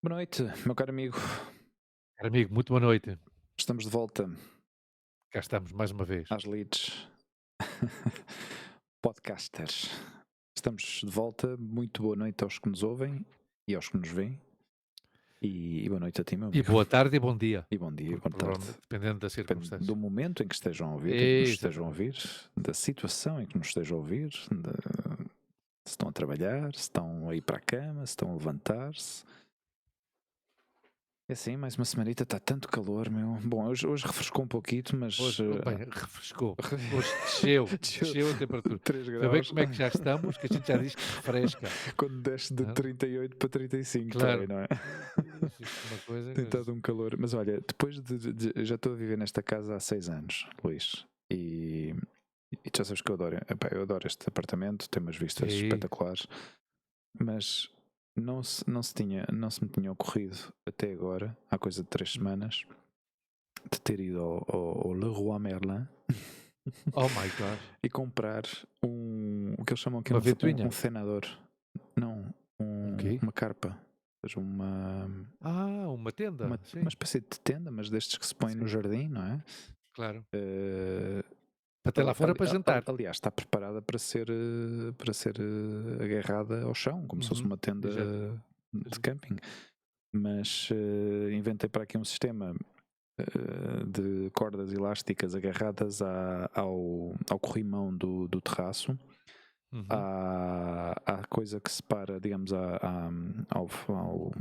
Boa noite, meu caro amigo. Caro amigo, muito boa noite. Estamos de volta Cá estamos mais uma vez. às leads. Podcasters. Estamos de volta. Muito boa noite aos que nos ouvem e aos que nos veem. E boa noite a ti, meu E amigo. boa tarde e bom dia, E bom dia e porque boa tarde. provavelmente dependendo da Depende do circunstância. momento em que estejam a ouvir, em que nos estejam a Exatamente. ouvir, da situação em que nos estejam a ouvir, se estão a trabalhar, se estão a ir para a cama, se estão a levantar-se. É assim, mais uma semanita, está tanto calor, meu. Bom, hoje refrescou um pouquito, mas Hoje, bem, refrescou. Hoje desceu, desceu desceu a temperatura. 3 Vai ver graus. como é que já estamos, que a gente já diz que refresca. Quando desce de Hã? 38 para 35, está aí, Claro, não é? isto é uma coisa Tem que estado um calor. Mas olha, depois já estou a viver nesta casa há 6 anos, Luís. E tu já sabes que eu adoro. Epá, eu adoro este apartamento, tem umas vistas sim. espetaculares. Mas não se me tinha ocorrido até agora, há coisa de 3 Hum. semanas, de ter ido ao Leroy Merlin Oh my God. e comprar o que eles chamam aqui Uma um ventoinha? cenador. Não, Um quê? uma carpa. Ou seja, Ah, uma tenda, uma sim, espécie de tenda, mas destes que se põe no sim, jardim, não é? claro. Eh, Para ter lá fora para jantar. aliás, está preparada para ser agarrada ao chão, como se fosse Uhum, uma tenda exato. de camping. Mas inventei para aqui um sistema de cordas elásticas agarradas ao corrimão do terraço, Uhum, à coisa que separa, digamos, ao, ao,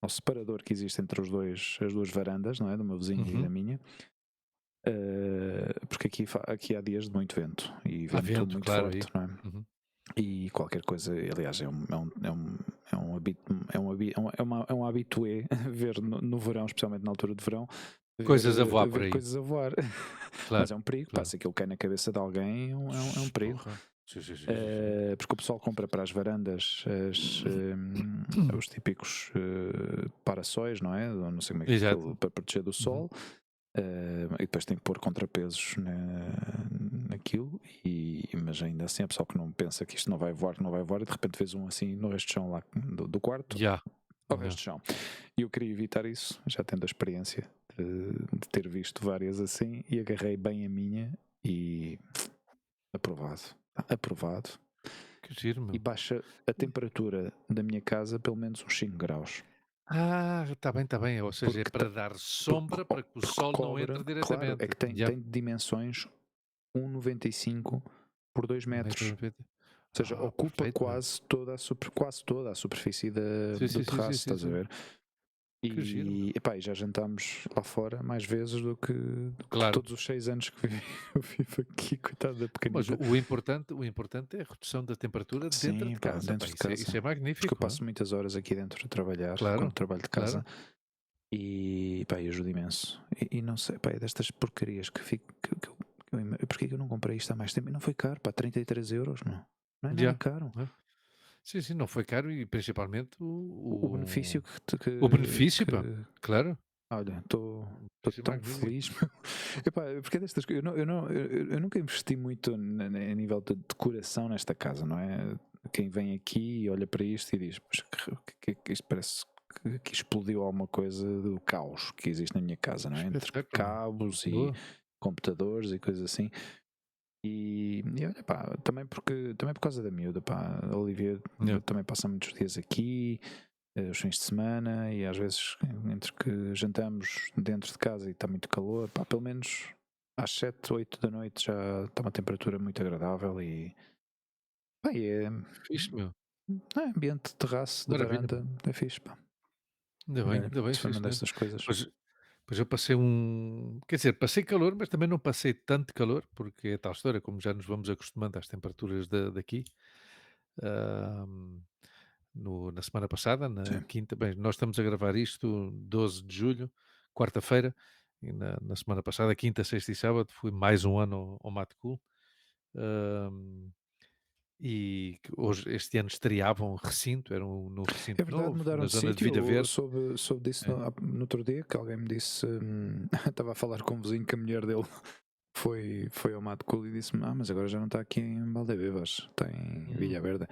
ao separador que existe entre as duas varandas, não é? Do meu vizinho e da uhum. minha. Porque aqui há dias de muito vento e Há vento vento, muito claro, forte, aí. não é? Uhum. E qualquer coisa, aliás, é um habitué ver no verão, especialmente na altura de verão, Coisas a voar por ver aí. coisas a voar. Mas Claro, é um perigo, pá, claro. se aquilo cai na cabeça de alguém é um perigo. Porra. Sim, sim, sim, sim, sim. Porque o pessoal compra para as varandas os típicos paraçóis, não é? Ou não sei como é que é aquilo, Exato. para proteger do Uhum. sol. E depois tem que pôr contrapesos naquilo, mas ainda assim a pessoa que não pensa que isto não vai voar, que não vai voar, e de repente fez um assim no resto de chão lá do quarto, Já. ao resto Já. de chão. E eu queria evitar isso, já tendo a experiência de ter visto várias assim, e agarrei bem a minha e aprovado. Aprovado. Que giro, E meu. baixa a temperatura da minha casa pelo menos uns 5 graus. Ah, está bem. Ou seja, é Porque, para dar porque, sombra para que o porque sol não cobra, entre claro, é diretamente. que tem, Já. tem dimensões 1,95 por 2 Um metro e metros. noventa. Ou seja, Ah, ocupa perfeito, meu. quase toda a superfície Sim, do sim, sim, sim, terraço, sim, estás a sim. ver? Que giro, meu. E, epá, e já jantámos lá fora mais vezes do que Claro. todos os 6 anos que eu vivo aqui, coitada da Mas pequenita. o importante é a redução da temperatura dentro Sim, de pá, casa, pá. dentro de Isso é casa. Porque eu magnífico, hã? passo muitas horas aqui dentro a trabalhar, quando Claro, trabalho de casa, claro. e pá, e ajuda imenso. E não sei, pá, é destas porcarias que fico. Porquê que eu não comprei isto há mais tempo? E não foi caro, pá, 33 euros, não. Não é nada Já. caro. É. Sim, sim, não foi caro e principalmente O benefício o benefício, pá. que Claro, olha, estou o benefício é tão magnífico. feliz. Meu. Epá, porque é destas coisas. Eu nunca investi muito a nível de decoração nesta casa, não é? Quem vem aqui e olha para isto e diz: "Mas que isto parece que explodiu alguma coisa do caos que existe na minha casa, não é? Entre Espetáculo, meu. cabos e Boa. computadores e coisas assim. E olha, pá, também por causa da miúda, pá, a Olivia Yeah. também passa muitos dias aqui, os fins de semana, e às vezes entre que jantamos dentro de casa e está muito calor, pá, pelo menos às 7 8 da noite já está uma temperatura muito agradável e, pá, Fixe, meu. ambiente de terraço, de Maravilha, varanda, pá. é fixe, pá. É, Ainda bem, isso foi sim uma senhor. dessas coisas. Pois pois eu passei quer dizer, passei calor, mas também não passei tanto calor, porque é tal história, como já nos vamos acostumando às temperaturas daqui. Hã, no na semana passada, na Sim. quinta bem, nós estamos a gravar isto 12 de julho, quarta-feira, e na semana passada, quinta, sexta e sábado, fui mais um ano ao Mato Cool. Hã, e que hoje este ano estreava um recinto, era no É recinto verdade, novo, mudaram na de zona de sítio. Vila Verde. Soube disso É. no outro dia, que alguém me disse. Estava a falar com um vizinho que a mulher dele foi ao Mato Cool e disse-me: mas agora já não está aqui em Valdebebas, está em Hum. Verde.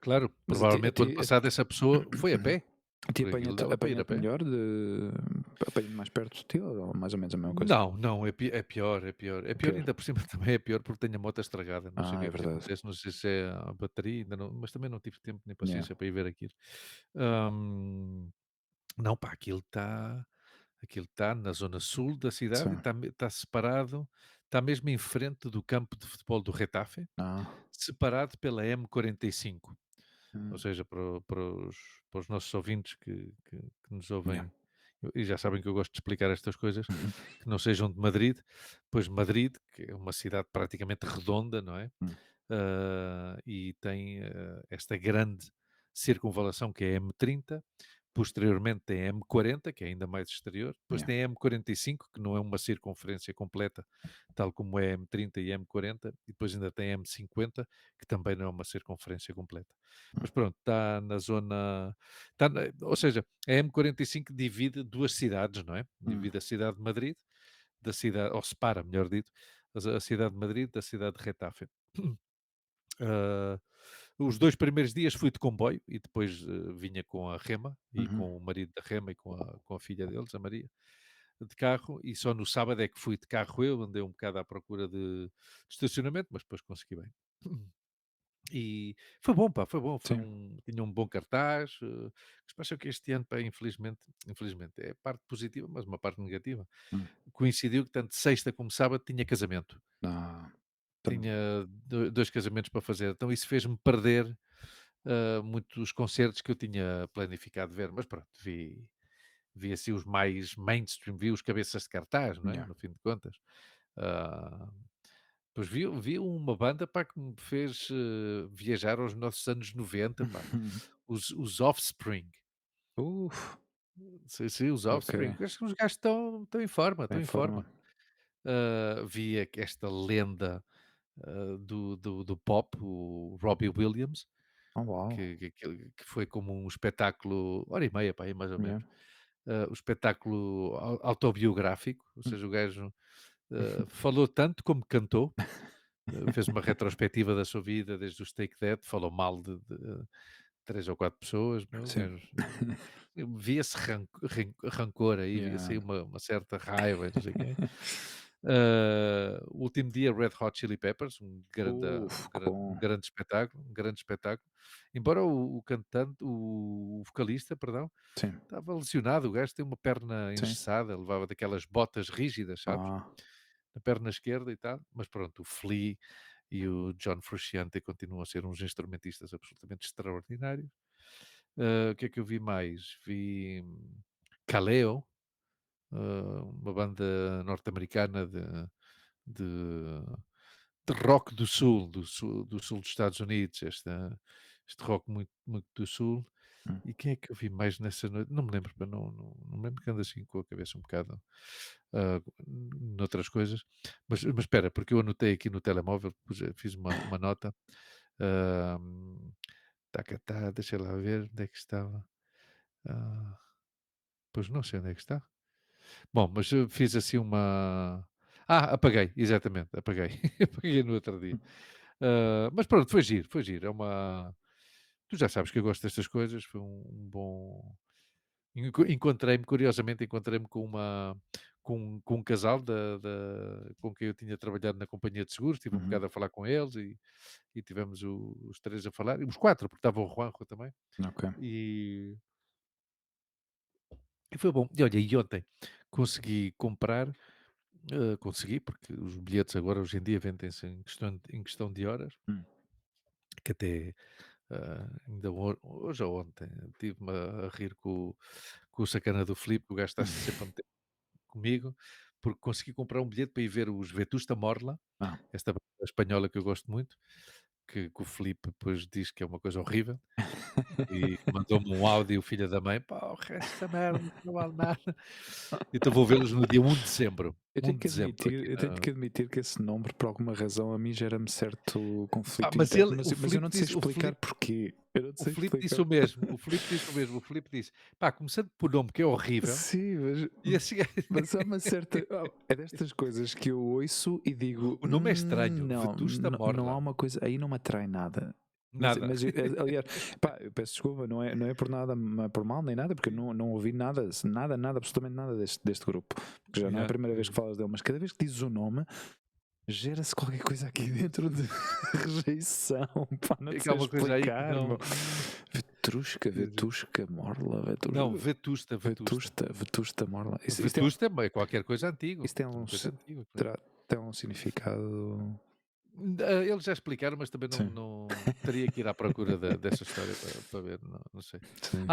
Claro, Mas a ti, a provavelmente o ano ti, passado essa pessoa foi a pé. A ti por aquilo dava para ir a apanha-te pé. melhor apanha mais perto de ti ou mais ou menos a mesma coisa? Não, não, é pior, é pior. É pior, Pior. ainda por cima também é pior porque tenho a moto estragada. Não sei o que Ah, é é que lhe verdade. acontece, não sei se é a bateria, ainda não, mas também não tive tempo nem Yeah. paciência para ir ver aquilo. Hum, não, pá, aquilo está na zona sul da cidade e Sim. está separado, está mesmo em frente do campo de futebol do Retafe, Ah. separado pela M45. Ou Hum. seja, para os nossos ouvintes que nos Yeah. ouvem e já sabem que eu gosto de explicar estas coisas, Uhum. que não sejam de Madrid, pois Madrid, que é uma cidade praticamente redonda, não é? Hum. E tem esta grande circunvalação que é a M30, posteriormente tem a M40, que é ainda mais exterior, depois Yeah. tem a M45, que não é uma circunferência completa, tal como é a M30 e a M40, e depois ainda tem a M50, que também não é uma circunferência completa. Mas Hum. pronto, está na zona. Ou seja, a M45 divide duas cidades, não é? Hum. Divide a cidade de Madrid, da cidade, ou separa, melhor dito, a cidade de Madrid da cidade de Retafe. Ah, os 2 primeiros dias fui de comboio e depois, vinha com a Rema e Uhum. com o marido da Rema e com a filha deles, a Maria, de carro, e só no sábado é que fui de carro eu, andei um bocado à procura de estacionamento, mas depois consegui bem. E foi bom, pá, foi bom, Sim. tinha um bom cartaz, mas passa que este ano, pá, infelizmente, é parte positiva, mas uma parte negativa. Hum. Coincidiu que tanto sexta como sábado tinha casamento. Ah. Também. Tinha 2 casamentos para fazer, então isso fez-me perder, muitos concertos que eu tinha planificado ver, mas pronto, vi assim os mais mainstream, vi os cabeças de cartaz, não é, Yeah. no fim de contas. Ah, pois vi uma banda, pá, que me fez, viajar aos nossos anos 90, pá, os Offspring. Uf. Sim, sim, os Ok. Offspring. Acho que os gajos estão em forma, estão Tem em forma. forma. Vi esta lenda, do pop, o Robbie Williams, Oh, uau. que foi como um espetáculo, hora e meia, pá, aí mais ou Yeah. menos, um espetáculo autobiográfico, ou Hum. seja, o gajo falou tanto como cantou, fez uma retrospectiva da sua vida desde os Take That, falou mal de 3 ou 4 pessoas, meu, o Sim. gajo, via-se rancor aí, via-se Yeah. aí uma certa raiva, e não sei o quê. O último dia, Red Hot Chili Peppers, Que bom. um grande espetáculo. Embora o cantante, o vocalista, perdão, Sim. estava lesionado, o gajo tem uma perna Sim. engessada, levava daquelas botas rígidas, sabes? Ah. Na perna esquerda e tal, mas pronto, o Flea e o John Frusciante continuam a ser uns instrumentistas absolutamente extraordinários. O que é que eu vi mais? Vi Kaleo, uma banda norte-americana de, de rock do sul dos Estados Unidos, este rock muito, muito do sul. Hum. E quem é que eu vi mais nessa noite? Não me lembro, pá, não me lembro que ando assim com a cabeça um bocado ah, noutras coisas. Mas espera, porque eu anotei aqui no telemóvel, fiz uma nota. ah, deixa lá ver onde é que estava. Ah, pois não sei onde é que está. Bom, mas eu fiz assim uma. Apaguei, exatamente, apaguei. Apaguei no outro dia. Hum. Mas pronto, foi giro, foi giro. Tu já sabes que eu gosto destas coisas, foi um bom. Curiosamente, encontrei-me com um casal com quem eu tinha trabalhado na companhia de seguros, estive um Uhum. bocado a falar com eles e tivemos os três a falar, e os quatro, porque estava o Juanjo também, Ok. e, e foi bom. E olha, e ontem consegui, porque os bilhetes agora hoje em dia vendem-se em questão de horas, Hum. que até ainda hoje ou ontem estive-me a rir com o sacana do Filipe, que o gajo está sempre a meter comigo, porque consegui comprar um bilhete para ir ver os Vetusta Morla, Ah. esta banda espanhola que eu gosto muito, que o Filipe depois diz que é uma coisa horrível, e mandou-me um áudio, filha da mãe, pá, o resto dessa merda não vale nada. Então vou vê-los no dia 1 de dezembro. 1 de dezembro aqui Eu tenho que admitir que esse nome, por alguma razão, a mim gera-me certo Pá, conflito mas interno, o mas eu Filipe não te sei disse, explicar porquê. Eu não te O sei Filipe disse explicar. o mesmo, o Filipe disse o mesmo, o Filipe disse: "Pá, começando por nome que é horrível, Sim, e a seguir mas há uma certa. É destas coisas que eu ouço e digo: o nome é estranho, não, Vetusta não há Morla". uma coisa. Aí não me atrai nada. Nada. Aliás, pá, eu peço desculpa, não é por nada, não é por mal nem nada, porque eu não ouvi nada, nada, absolutamente nada deste grupo. Porque já não é a Yeah, primeira vez que yeah. falas dele, mas cada vez que dizes o nome, gera-se qualquer coisa aqui dentro de rejeição. Pá, não É te que há sei uma coisa aí que explicar, meu. não. Vetusca, Sim, sim. Vetusca, Morla, Não, Vetusta, Vetusta. Vetusta, Morla. Vetusta é qualquer coisa antigo. Isso tem É algum, uma coisa antiga. Claro. tem um significado. Eles já explicaram, mas também Sim, não teria que ir à procura dessa história para ver, não sei. sim.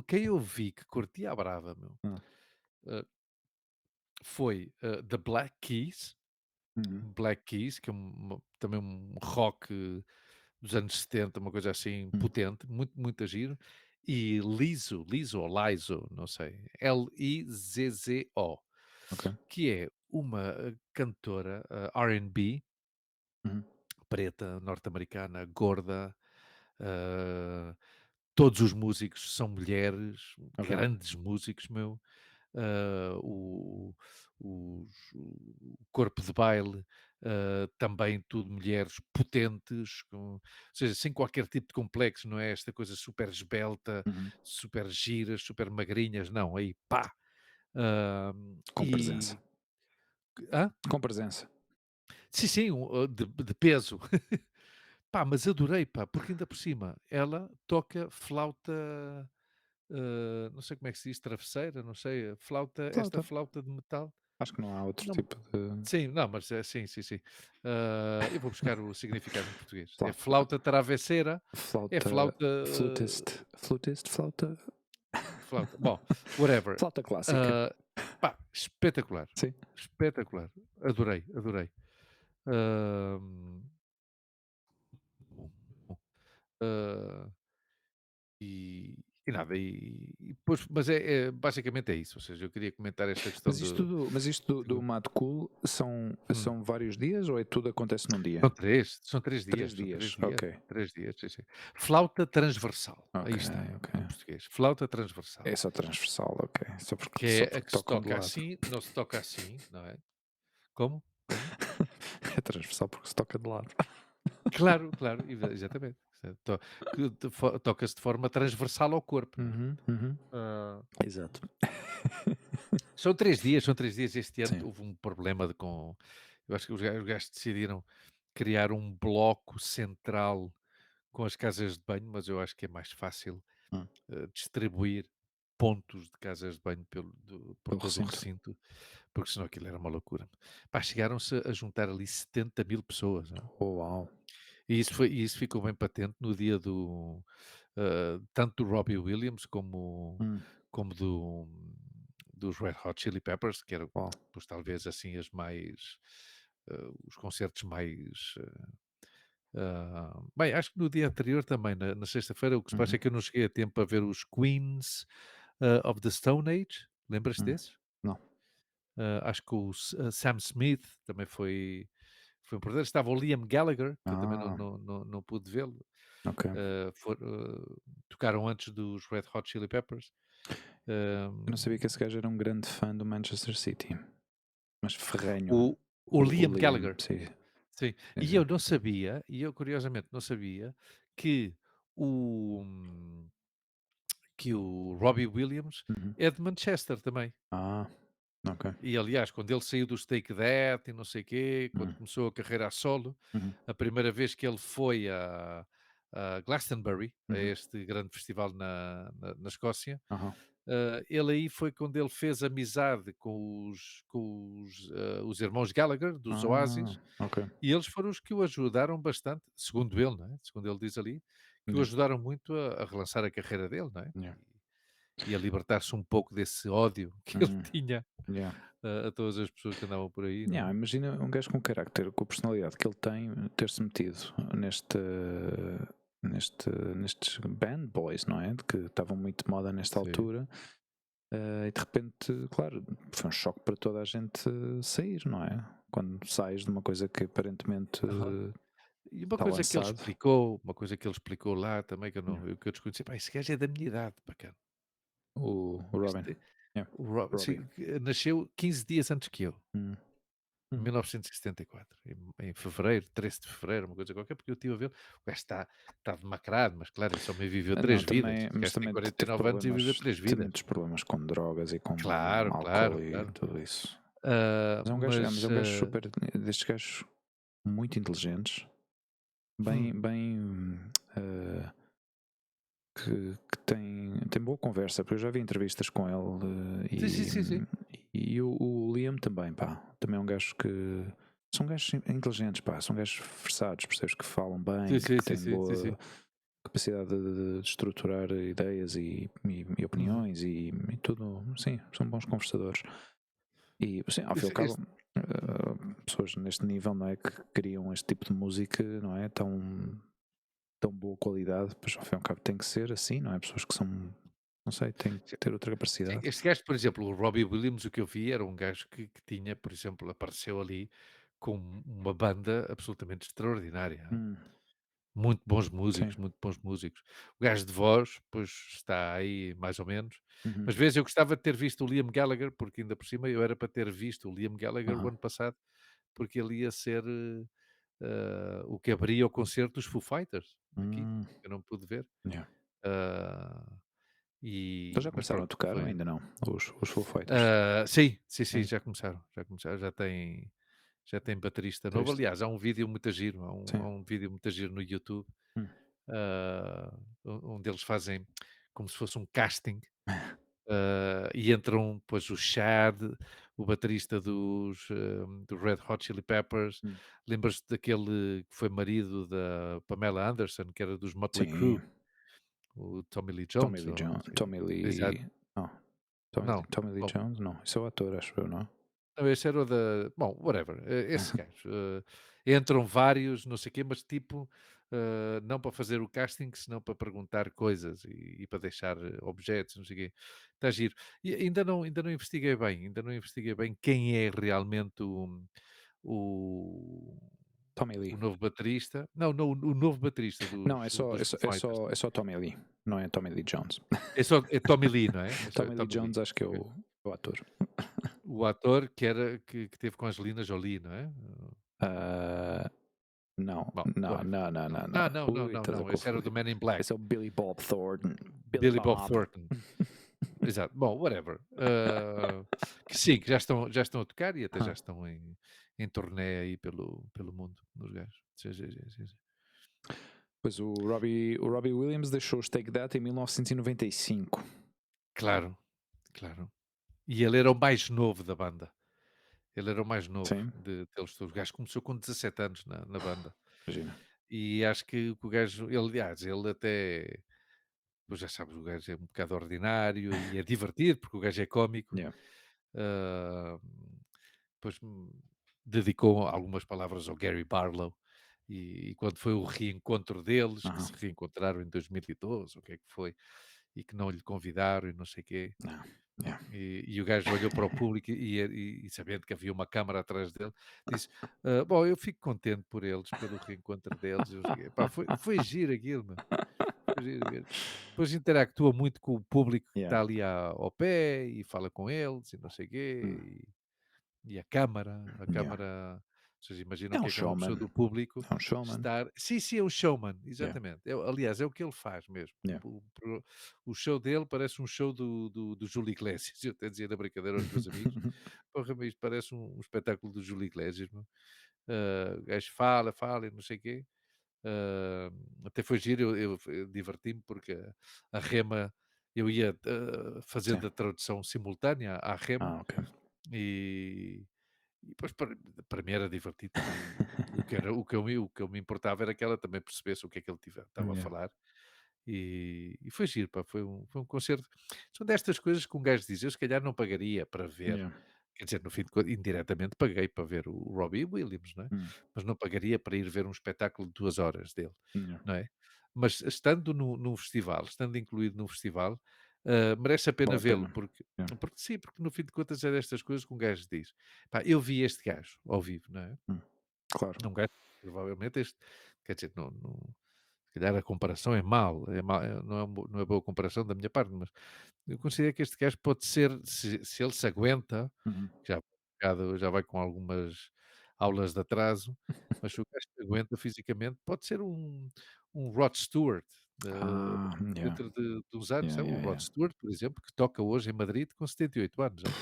Quem eu vi que curtia a brava, meu, Ah, eh, foi The Black Keys. uhum, Black Keys, que é também um rock dos anos 70, uma coisa assim uhum, potente, muito, muito giro. E Liso ou Lizo, não sei, Lizzo, ok. que é uma cantora R&B, Uhum, preta, norte-americana, gorda. eh, Todos os músicos são mulheres, ok. grandes músicos, meu. ah, o, o corpo de baile, também tudo mulheres potentes, ou seja, sem qualquer tipo de complexo, não é esta coisa super esbelta, Uhum. super giras, super magrinhas, não, aí pá. Ah, Com presença. e. Hã? Com presença. Sim, sim, de peso. Pá, mas adorei, pá, porque ainda por cima ela toca flauta, não sei como é que se diz, travesseira, não sei, flauta, esta Flauta. flauta de metal. Acho que não há outro Não, tipo de sim, não, mas é sim, sim, sim. Eu vou buscar o significado em português. É flauta. flauta travesseira, é Flauta. flauta, Flutist, flauta. flauta, bom, whatever. Flauta clássica. Ah, Pá, espetacular, Sim. espetacular. Adorei, adorei. Hum, ah, e nada, e depois, mas basicamente é isso. Ou seja, eu queria comentar esta questão Mas isto do do- Mad Cool Hum. são vários dias ou é tudo acontece num dia? São 3 dias, Três são 3 dias, dias, ok. 3 dias, sim, sim. Flauta transversal, aí Ok, está, ok. em português. Flauta transversal, É só transversal, ok. que Só é a porque que se tocam de toca lado. assim, não se toca assim, não é? Como? Como? É transversal porque se toca de lado. Claro, claro, exatamente. Toca-se de forma transversal ao corpo, não é? Uhum, uhum. Ah, Exato. São 3 dias. Este ano Sim. houve um problema eu acho que os gajos decidiram criar um bloco central com as casas de banho, mas eu acho que é mais fácil Hum. distribuir pontos de casas de banho por Pelo todo o recinto. recinto, porque senão aquilo era uma loucura. Pá, chegaram-se a juntar ali 70.000 pessoas, não é? Oh, uau. E isso ficou bem patente no dia tanto do Robbie Williams Hum, como dos Red Hot Chili Peppers, que eram, uau. pois, talvez assim os concertos mais. Bem, acho que no dia anterior também, na sexta-feira, o que se passa Uhum, é que eu não cheguei a tempo a ver os Queens of the Stone Age. Lembras-te hum. desses? Não. Acho que Sam Smith também foi importante. Estava o Liam Gallagher, que eu também não, Ah, não, não, não pude vê-lo. ok. Tocaram antes dos Red Hot Chili Peppers. Eu não sabia Ahm, que esse gajo era um grande fã do Manchester City. Mas ferrenho. o O Liam Liam, Gallagher, sim. sim. Sim, E sim. eu não sabia, e eu curiosamente não sabia, que o, que o Robbie Williams Uhum. é de Manchester também. Ah, ok. E aliás, quando ele saiu dos Take That e não sei quê, quando Uhum. começou a carreira a solo, Uhum. a primeira vez que ele foi a Glastonbury, a Uhum. este grande festival na Escócia, Aham. ele aí foi quando ele fez amizade com os irmãos Gallagher, dos Ah, Oasis, ok. e eles foram os que o ajudaram bastante, segundo ele, não é? Segundo ele diz ali, que o Yeah. ajudaram muito a relançar a carreira dele, não é? Yeah. E a libertar-se um pouco desse ódio que ele Uhum. tinha Yeah. a todas as pessoas que andavam por aí, não Yeah, é? imagina um gajo com carácter, com a personalidade que ele tem, ter-se metido nestes band boys, não é? De que estavam muito de moda nesta Sim. altura. E de repente, claro, foi um choque para toda a gente sair, não é? Quando sais de uma coisa que aparentemente Aham. E está lançado. uma coisa que ele explicou lá também, que eu Yeah. não que eu desconheci, pá, esse gajo é da minha idade, bacana. O Robin. Este Yeah. o Ro Robbie. sim, que nasceu 15 dias antes que eu. Hum. Hum. 1974, em fevereiro, 13 de fevereiro, uma coisa qualquer, porque eu estive a ver, o gajo está demacrado, mas claro, esse homem viveu Não, 3 vidas. também, Este mas gajo tem também teve 49 anos e viveu problemas, 3 teve vidas. muitos problemas com drogas e com Claro, claro, álcool e claro. tudo isso. Ah, Mas mas, é um gajo super, destes gajos muito inteligentes, hum, bem, que tem boa conversa, porque eu já vi entrevistas com ele sim, sim, sim, sim. e o Liam também, pá, também é um gajo que são gajos inteligentes, pá, são gajos versados, percebes, que falam Sim, bem, sim, que sim, têm sim, sim, sim. boa capacidade de estruturar ideias e Uhum. opiniões e tudo, sim, são bons conversadores. E, sim, ao fim e ao cabo, Este pessoas neste nível, não é, que criam este tipo de música, não é, tão boa qualidade, pois ao fim e ao cabo tem que ser assim, não é? Pessoas que são, não sei, têm que ter outra sim, capacidade. este gajo, por exemplo, o Robbie Williams, o que eu vi era um gajo que tinha, por exemplo, apareceu ali com uma banda absolutamente extraordinária. Hum, Muito bons sim. músicos, muito bons músicos. O gajo de voz, pois está aí mais ou menos. Uhum. Mas vezes eu gostava de ter visto o Liam Gallagher, porque ainda por cima eu era para ter visto o Liam Gallagher o Aham. ano passado, porque ele ia ser o que abria o concerto dos Foo Fighters aqui, Hum, eu não pude ver. yeah. Ah, Eles já mas começaram a pronto, tocar ou foi. ainda não? Os Foo Fighters. Sim, sim, sim, Sim, já começaram, já tem baterista novo. triste. Aliás, há um vídeo muito giro, Sim. há um vídeo muito giro no YouTube, Hum. onde eles fazem como se fosse um casting, e entram pois o Chad, o baterista do Red Hot Chili Peppers, Hum. lembras-te daquele que foi marido da Pamela Anderson, que era dos Motley Sim. Crue, o Tommy Lee Tommy Jones, Lee ou não Jones. sei. Tommy Exato. Lee. Não. Não, Tommy Lee bom, Jones? Não. Isso é o ator, acho eu, não? não, esse era o da. Bom, whatever. Esse gajo. Entram vários, não sei o quê, mas tipo, não para fazer o casting, senão para perguntar coisas e para deixar objetos, não sei o quê. Está giro. E ainda não investiguei bem, ainda não investiguei bem quem é realmente o, Tommy Lee. o novo baterista. Não, não, o novo baterista Não, dos Foo Fighters. é só Tommy Lee. Não é Tommy Lee Jones. É Tommy Lee, não é? É só Tommy Lee Tommy Lee. Jones acho que é Ok. o ator. O ator que teve com a Angelina Jolie, não é? Ah, não, Bom, whatever. não. Não, não, não, Ui, não, estás a não, esse era do confundir. Men in Esse é Black, o Billy Bob Thornton. Billy Billy Bob Bob. Thornton. Exato. Bom, whatever. Que sim, que já estão a tocar e até já Ah, estão em turnê aí pelo mundo, nos gajos. Sim, sim, sim, sim, sim. pois o Robbie Williams deixou os Take That em 1995. Claro, claro. E ele era o mais novo da banda. Ele era o mais novo Sim, deles todos. O gajo começou com 17 anos na banda. imagina. E acho que o gajo, ele, aliás, ele até, pois já sabes, o gajo é um bocado ordinário e é divertido, porque o gajo é cómico. Yeah. Ah, depois dedicou algumas palavras ao Gary Barlow e quando foi o reencontro deles, que Aham. se reencontraram em 2012, o que é que foi, e que não lhe convidaram e não sei o quê. Não. Yeah. E o gajo olhou para o público e sabendo que havia uma câmara atrás dele, disse: Bom, eu fico contente por eles, pelo reencontro deles. E não sei o quê." Pá, foi giro aquilo, meu. Foi giro aquilo. Depois interactua muito com o público que Yeah. está ali ao pé e fala com eles e não sei o Hum. quê. E a Yeah. câmara, vocês imaginam É o um que é uma pessoa showman. do público É um showman. estar sim, sim, é um showman, Yeah. exatamente. Aliás, é o que ele faz mesmo. Yeah. O show dele parece um show do Júlio Iglesias. Eu até dizia na brincadeira aos meus amigos: "Porra, mas isto parece um espetáculo do Júlio Iglesias, meu". O gajo fala, fala e não sei o quê. Ah, até foi giro, eu diverti-me porque a Rema eu ia, fazendo Sim. a tradução simultânea à Rema Ah, ok. e e depois para mim era divertido também, o que eu me importava era que ela também percebesse o que é que ele estava a Yeah. falar, e foi giro pá, foi um concerto são destas coisas que um gajo diz: "Eu se calhar não pagaria para ver", Yeah. quer dizer, no fim de contas, indiretamente paguei para ver o Robbie Williams, não é, Mm. mas não pagaria para ir ver um espetáculo de 2 horas dele, Yeah. não é? Mas estando num festival, estando incluído num festival, merece a pena Vale a vê-lo, pena. Yeah. porque sim, porque no fim de contas é destas coisas que um gajo diz: "Pá, eu vi este gajo ao vivo", não é? Mm. Claro. É um gajo provavelmente quer dizer, se calhar a comparação é mal não é boa comparação da minha parte, mas eu considero que este gajo pode ser, se ele se aguenta, Mhm. já já vai com algumas, aulas de atraso, mas se o gajo te aguenta fisicamente, pode ser um Rod Stewart, Yeah, dentro de uns anos, yeah, sabe? O yeah, Rod yeah. Stewart, por exemplo, que toca hoje em Madrid com 78 anos já.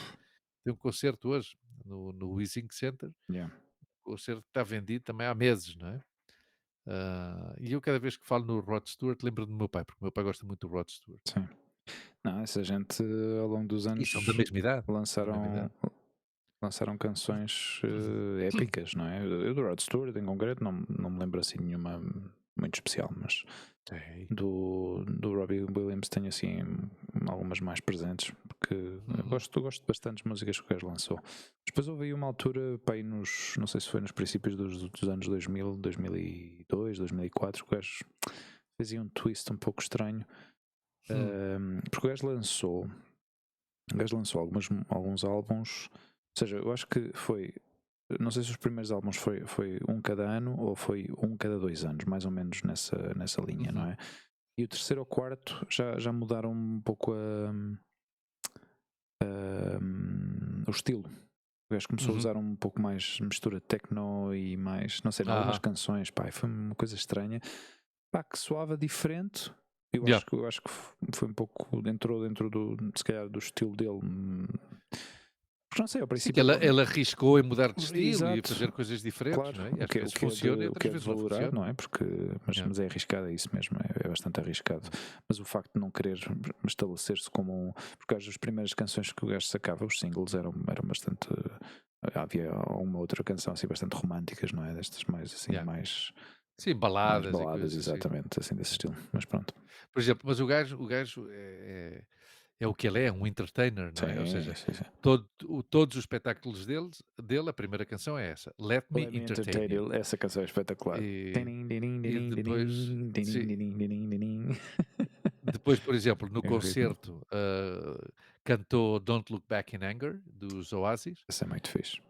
Tem um concerto hoje no Wissing Center, Yeah, o concerto está vendido também há meses, não é? E eu cada vez que falo no Rod Stewart lembro do meu pai, porque o meu pai gosta muito do Rod Stewart. sim. Não, essa gente ao longo dos E são anos da mesma idade, da mesma lançaram, idade. lançaram canções épicas, não é? Eu do Rod Stewart em concreto não me lembro assim nenhuma muito especial, mas Sim. do Robbie Williams tenho assim algumas mais presentes, porque eu Uhum. gosto bastante das músicas que o gajo lançou. Depois houve aí uma altura, pá, aí não sei se foi nos princípios dos anos 2000, 2002, 2004, que o gajo fazia um twist um pouco estranho, Hum. porque o gajo lançou alguns álbuns, ou seja, eu acho que foi, não sei se os primeiros álbuns foi um cada ano ou foi um cada 2 anos, mais ou menos nessa linha, não Uhum. é? E o terceiro ou quarto já mudaram um pouco o estilo. O gajo começou a Uhum. usar um pouco mais mistura de techno e mais, não sei, em algumas Aham. canções, pá, e foi uma coisa estranha, pá, que soava diferente. Yeah. Eu acho que foi um pouco, entrou dentro do, se calhar, do estilo dele. Porque não sei, ao Sim, que princípio, ele arriscou em mudar de estilo e a exato, fazer coisas diferentes, claro, não é? E às vezes funciona e o que outras é de vezes não valorar, funciona. não é? Porque, Yeah. mas é arriscado, é isso mesmo, é bastante arriscado. Hum. Mas o facto de não querer estabelecer-se como um. Porque as primeiras canções que o gajo sacava, os singles, eram bastante. Havia uma outra canção assim bastante românticas, não é? Destas mais assim, Yeah. mais, Sim, mais baladas e baladas, coisas assim. exatamente, assim desse Yeah. estilo. Mas pronto. Por exemplo, mas o gajo é o que ele é um entertainer, não é? Ou Sim, seja, sim, sim. todos os espetáculos dele, a primeira canção é essa: Let Me Let Me Entertain Entertain You. You, essa canção é espetacular. E, Dining, dining, e dining, depois, dining, sim, dining, dining, dining, dining. depois, por exemplo, no É o ritmo. concerto, cantou Don't Look Back in Anger, dos Oasis, Essa é muito fixe.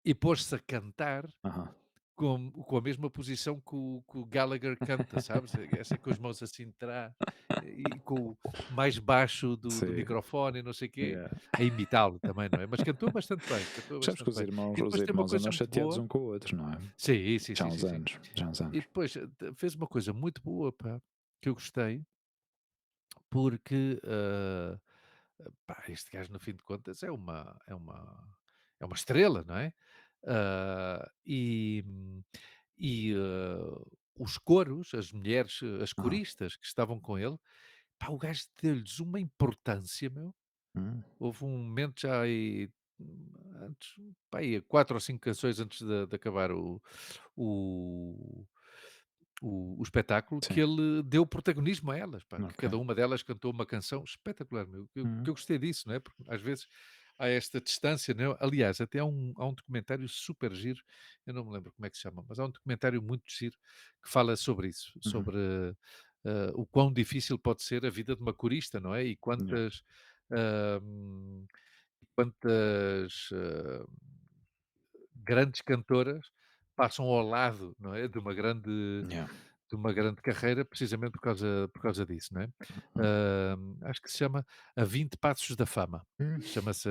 e pôs-se a cantar Aham. com a mesma posição que o Gallagher canta, sabes? Essa com as mãos assim de trás e com o mais baixo do Sim, microfone e não sei o quê, yeah. a imitá-lo também, não é? Mas cantou bastante bem, cantou Sabes que bastante bem. E os depois tem uma irmãos coisa andam muito chateados boa. um com o outro, não é? Sim, sim, Já há sim, uns sim, sim. anos, já há uns E anos. depois fez uma coisa muito boa, pá, que eu gostei, porque pá, este gajo, no fim de contas, é uma estrela, não é? Ah, os coros, as mulheres, as Aham. coristas que estavam com ele, pá, o gajo deu-lhes uma importância, meu. Hum, Houve um momento já aí, antes, pá, aí 4 ou 5 canções antes de acabar o o espetáculo, que sim. ele deu protagonismo a elas, pá, que Ok. cada uma delas cantou uma canção espetacular, meu, que eu gostei disso, não é, porque às vezes há esta distância, não é? Aliás, até há um documentário super giro, eu não me lembro como é que se chama, mas há um documentário muito giro que fala sobre isso, Uhum. sobre, o quão difícil pode ser a vida de uma corista, não é, e Yeah. quantas, grandes cantoras passam ao lado, não é, Yeah. de uma grande carreira precisamente por causa disso, não é? Uhum. Acho que se chama A 20 Passos da Fama. Hum. Chama-se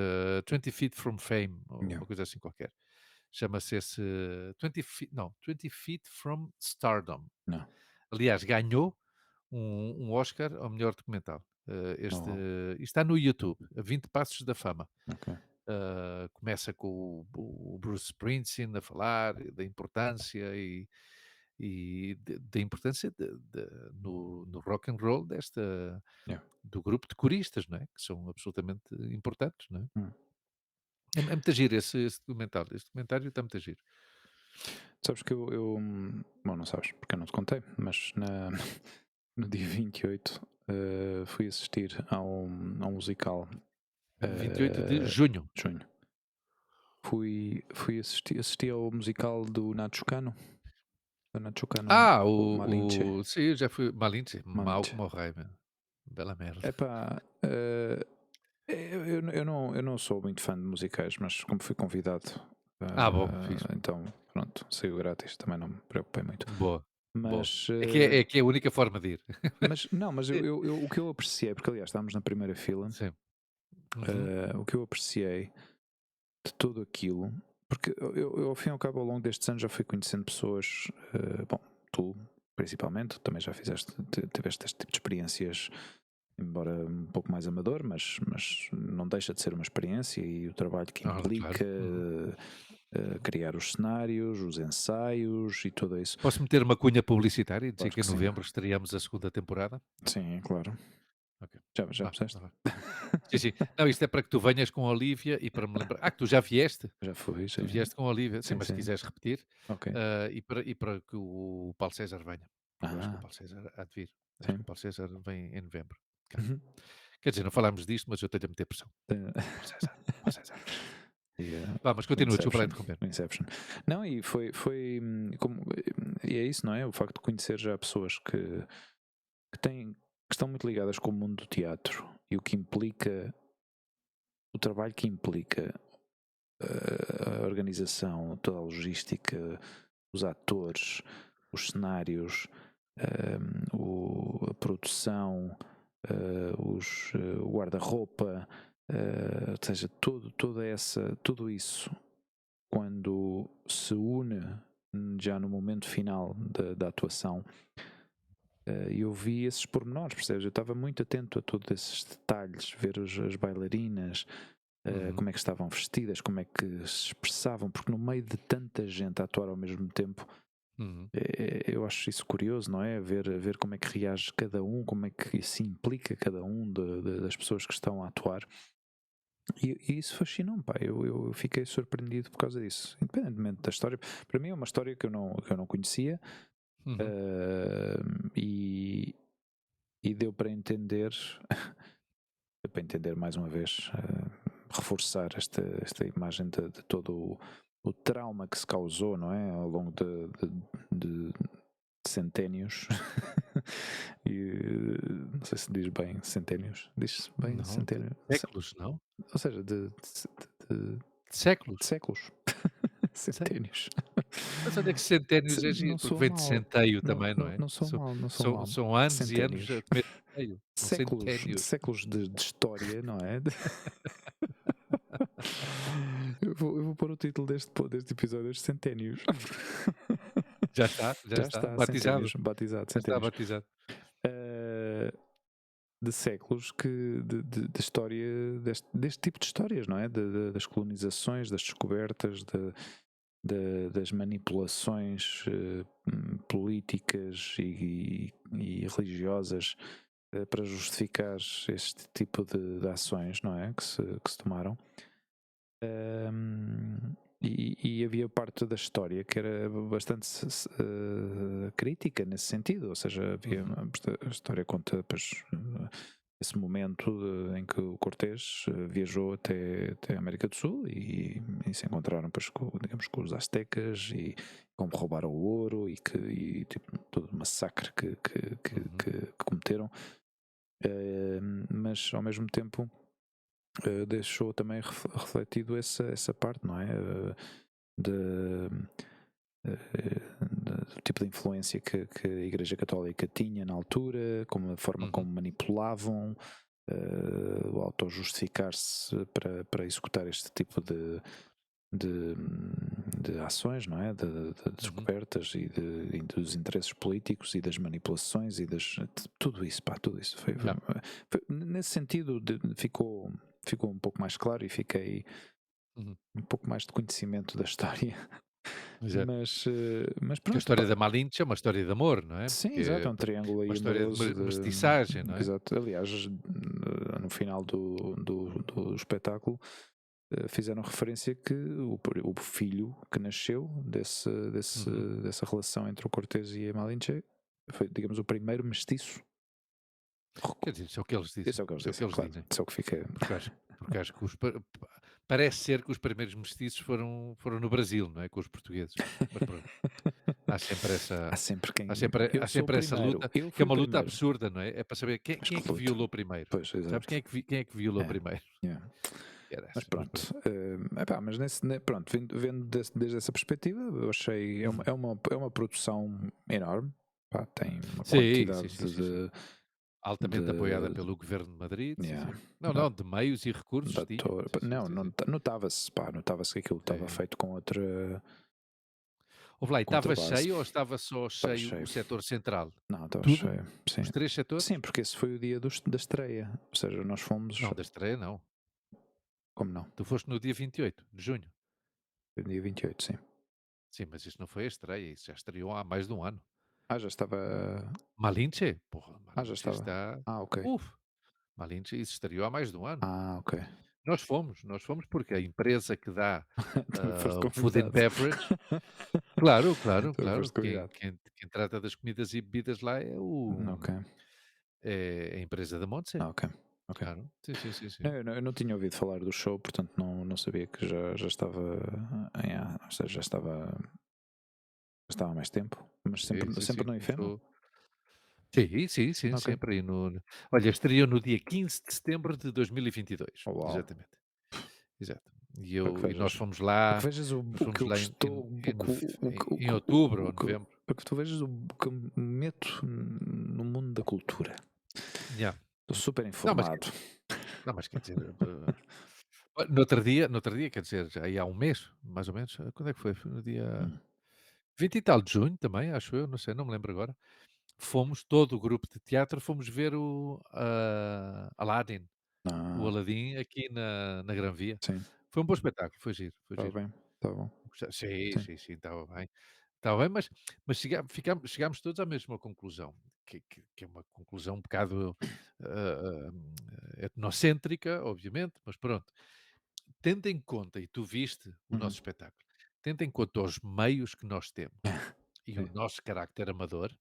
20 Feet from Fame, ou Yeah. uma coisa assim qualquer. Chama-se esse 20 Feet, não, 20 Feet from Stardom. Não. Aliás, ganhou um Oscar ao melhor documental. Oh, Isto está no YouTube, A 20 Passos da Fama. ok. Começa com o Bruce Springsteen a falar da importância da importância no rock and roll Yeah. do grupo de coristas, não é? Que são absolutamente importantes, não é? Hum. É muito giro esse documentário. Esse documentário está muito giro. Sabes que bom, não sabes, porque eu não te contei, mas no dia 28 fui assistir a um musical 28 de eh, junho. de junho. Fui assisti ao musical do Nacho Cano, Ah, o Malinche. sim, eu já fui Malinche, mau Malinche. como o rei, meu. Bela merda. Epá, eu não sou muito fã de musicais, mas como fui convidado, Ah, bom, fixe. então pronto, saiu grátis, também não me preocupei muito. Boa, boa. Mas, É que é a única forma de ir. mas não, mas É, o que eu apreciei, porque aliás estávamos na primeira fila, sim. Uhum. o que eu apreciei de tudo aquilo, Porque eu, ao fim e ao cabo, ao longo destes anos, já fui conhecendo pessoas, bom, tu principalmente, também já tiveste este tipo de experiências, embora um pouco mais amador, mas não deixa de ser uma experiência, e o trabalho que Claro. implica criar os cenários, os ensaios e tudo isso. Posso meter uma cunha publicitária e dizer Claro que em que sim. novembro estreamos a segunda temporada? Sim, claro. Ok. Já Vá, puseste? vá. Sim, sim. Não, isto é para que tu venhas com a Olívia e para me lembrar. Que tu já vieste? Já fui, Tu sim. vieste com a Olívia, sim, Sim, mas se sim. quiseres repetir, Ok. e para que o Paulo César venha, porque eu acho que o Paulo César há de vir. Acho que Sim. o Paulo César vem em novembro. Cá. Uhum. Quer dizer, não falámos disto, mas eu tenho a meter pressão. Paulo César, Paulo César. E, Vá, mas o continua, desculpa lá Inception, interromper. o Inception. Não, e foi como, e é isso, não é? O facto de conhecer já pessoas que estão muito ligadas com o mundo do teatro e o que implica, o trabalho que implica, a organização, toda a logística, os atores, os cenários, a produção, o guarda-roupa, ou seja, tudo isso, quando se une já no momento final da atuação, eu vi esses pormenores, percebes? Eu estava muito atento a todos esses detalhes, ver as bailarinas, como é que estavam vestidas, como é que se expressavam, porque no meio de tanta gente a atuar ao mesmo tempo, eu acho isso curioso, não é? Ver como é que reage cada um, como é que se implica cada um das pessoas que estão a atuar. E isso fascinou-me, pá. Eu fiquei surpreendido por causa disso, independentemente da história. Para mim é uma história que eu não conhecia, e deu para entender, mais uma vez, reforçar esta imagem de todo o trauma que se causou, não é? Ao longo de centénios. E não sei se diz bem centénios, diz-se bem Não, de centénio, séculos, não? ou seja, De séculos. de séculos. Centénios. Mas olha que centénios é Não giro, porque sou vem de mal, centeio também, não é? não sou mal, não sou mal. São anos e anos Centénios. a comer centeio. São centénios. Séculos de história, não é? Eu vou pôr o título deste episódio, os Centénios. Já Já está. está, Batizado. Centénios, batizado, Já está Centénios. batizado. De séculos de história, deste tipo de histórias, não é? Das colonizações, das descobertas, das manipulações políticas e religiosas, para justificar este tipo de ações, não é? Que se tomaram. E havia parte da história que era bastante crítica nesse sentido, ou seja, havia a história conta, pois, esse momento em que o Cortés viajou até a América do Sul e se encontraram, pois, digamos, com os aztecas, e como roubaram o ouro e tipo, todo o massacre que cometeram. Mas ao mesmo tempo deixou também refletido essa parte, não é? Do tipo de influência que a Igreja Católica tinha na altura, como a forma como manipulavam, o auto-justificar-se para executar este tipo de ações, não é? De descobertas e dos interesses políticos e das manipulações e tudo isso, pá, tudo isso. Nesse sentido, ficou um pouco mais claro, e fiquei um pouco mais de conhecimento da história. Exato. Mas Que a pronto, história pá. da Malinche é uma história de amor, não é? Sim, Porque exato, é é um triângulo uma aí história de amoroso mestiçagem, não é? exato. Aliás, no final do espetáculo, fizeram referência que o filho que nasceu dessa relação entre o Cortés e a Malinche foi, digamos, o primeiro mestiço. Quer dizer, isso é o que eles dizem. Esse é o que eles Isso é o que dizem, eles claro. dizem. Isso é o que fica. Porque acho que parece ser que os primeiros mestiços foram no Brasil, não é? Com os portugueses. Mas pronto, há sempre Há sempre quem. Eu há sou o sempre essa primeiro. luta, Eu que é fui o uma luta primeiro. absurda, não é? É para saber quem, Mas quem é que que luta. violou primeiro. Pois, Sabes exato. quem é que violou primeiro? Yeah. Era Mas essa, mas pronto. pronto, mas pronto, vendo desde essa perspectiva, eu achei é uma produção enorme, pá, tem uma Sim, quantidade sim, sim, sim, sim. altamente apoiada de, pelo governo de Madrid, sim, yeah, sim. Não, não, de meios e recursos tinha. Sim, sim, não, sim, sim. notava-se, pá, notava-se que aquilo estava Sim. feito com outra, Ouve lá, e com outra estava base. cheio ou estava só Estava cheio o cheio. setor central? Não, estava Tudo? cheio. Sim. Os 3 setores? Sim, porque esse foi o dia da estreia. Ou seja, nós fomos. Não, da estreia não. Como não? Tu foste no dia 28 de junho. Foi dia 28, sim. Sim, mas isso não foi a estreia, isso já estreou há mais de um ano. Ah, já estava. Malinche? Porra, Ah, já Malinche estava. está. Ah, ok. Uf, Malinche, isso estreou há mais de um ano. Ah, ok. Nós fomos porque a empresa que dá Também foste o Food and convidado. Beverage, claro, claro, Também claro, foste quem, convidado. quem, quem trata das comidas e bebidas lá Ok. é a empresa da Monte, Ah, ok. Ok. claro. Sim, sim, sim, Não, sim. eu não tinha ouvido falar do show, portanto não sabia que já estava ou seja, já estava há mais tempo, mas Sim, sim, sim, sempre no IFEMA. começou. Sim, sim, sim, Ok. sempre. Olha, estreou no dia 15 de setembro de 2022. Oh, uau. Exatamente. Exato. Para E nós que fomos para que lá, vejo nós o que fomos eu lá em, em, estou, em, nove- em outubro ou novembro. para que tu vejas o que eu me meto no mundo da cultura. Yeah. Estou super Não, mas, informado. não, mas quer dizer, no outro dia, quer dizer, já aí há um mês, mais ou menos, quando é que foi? Foi no dia Hum. 20 e tal de junho também, acho eu, não sei, não me lembro agora. Fomos, todo o grupo de teatro, fomos ver o Aladdin, o Ah, Aladdin aqui na Gran Via. sim, Foi um bom espetáculo, foi giro, foi estava giro. bem, estava bom. Sim, Sim. sim, sim, estava bem. Estava bem, mas chegámos todos à mesma conclusão, que é uma conclusão um bocado etnocêntrica, obviamente, mas pronto. Tendo em conta, e tu viste o Uhum. nosso espetáculo, tendo em conta os meios que nós temos e o Sim. nosso carácter amador,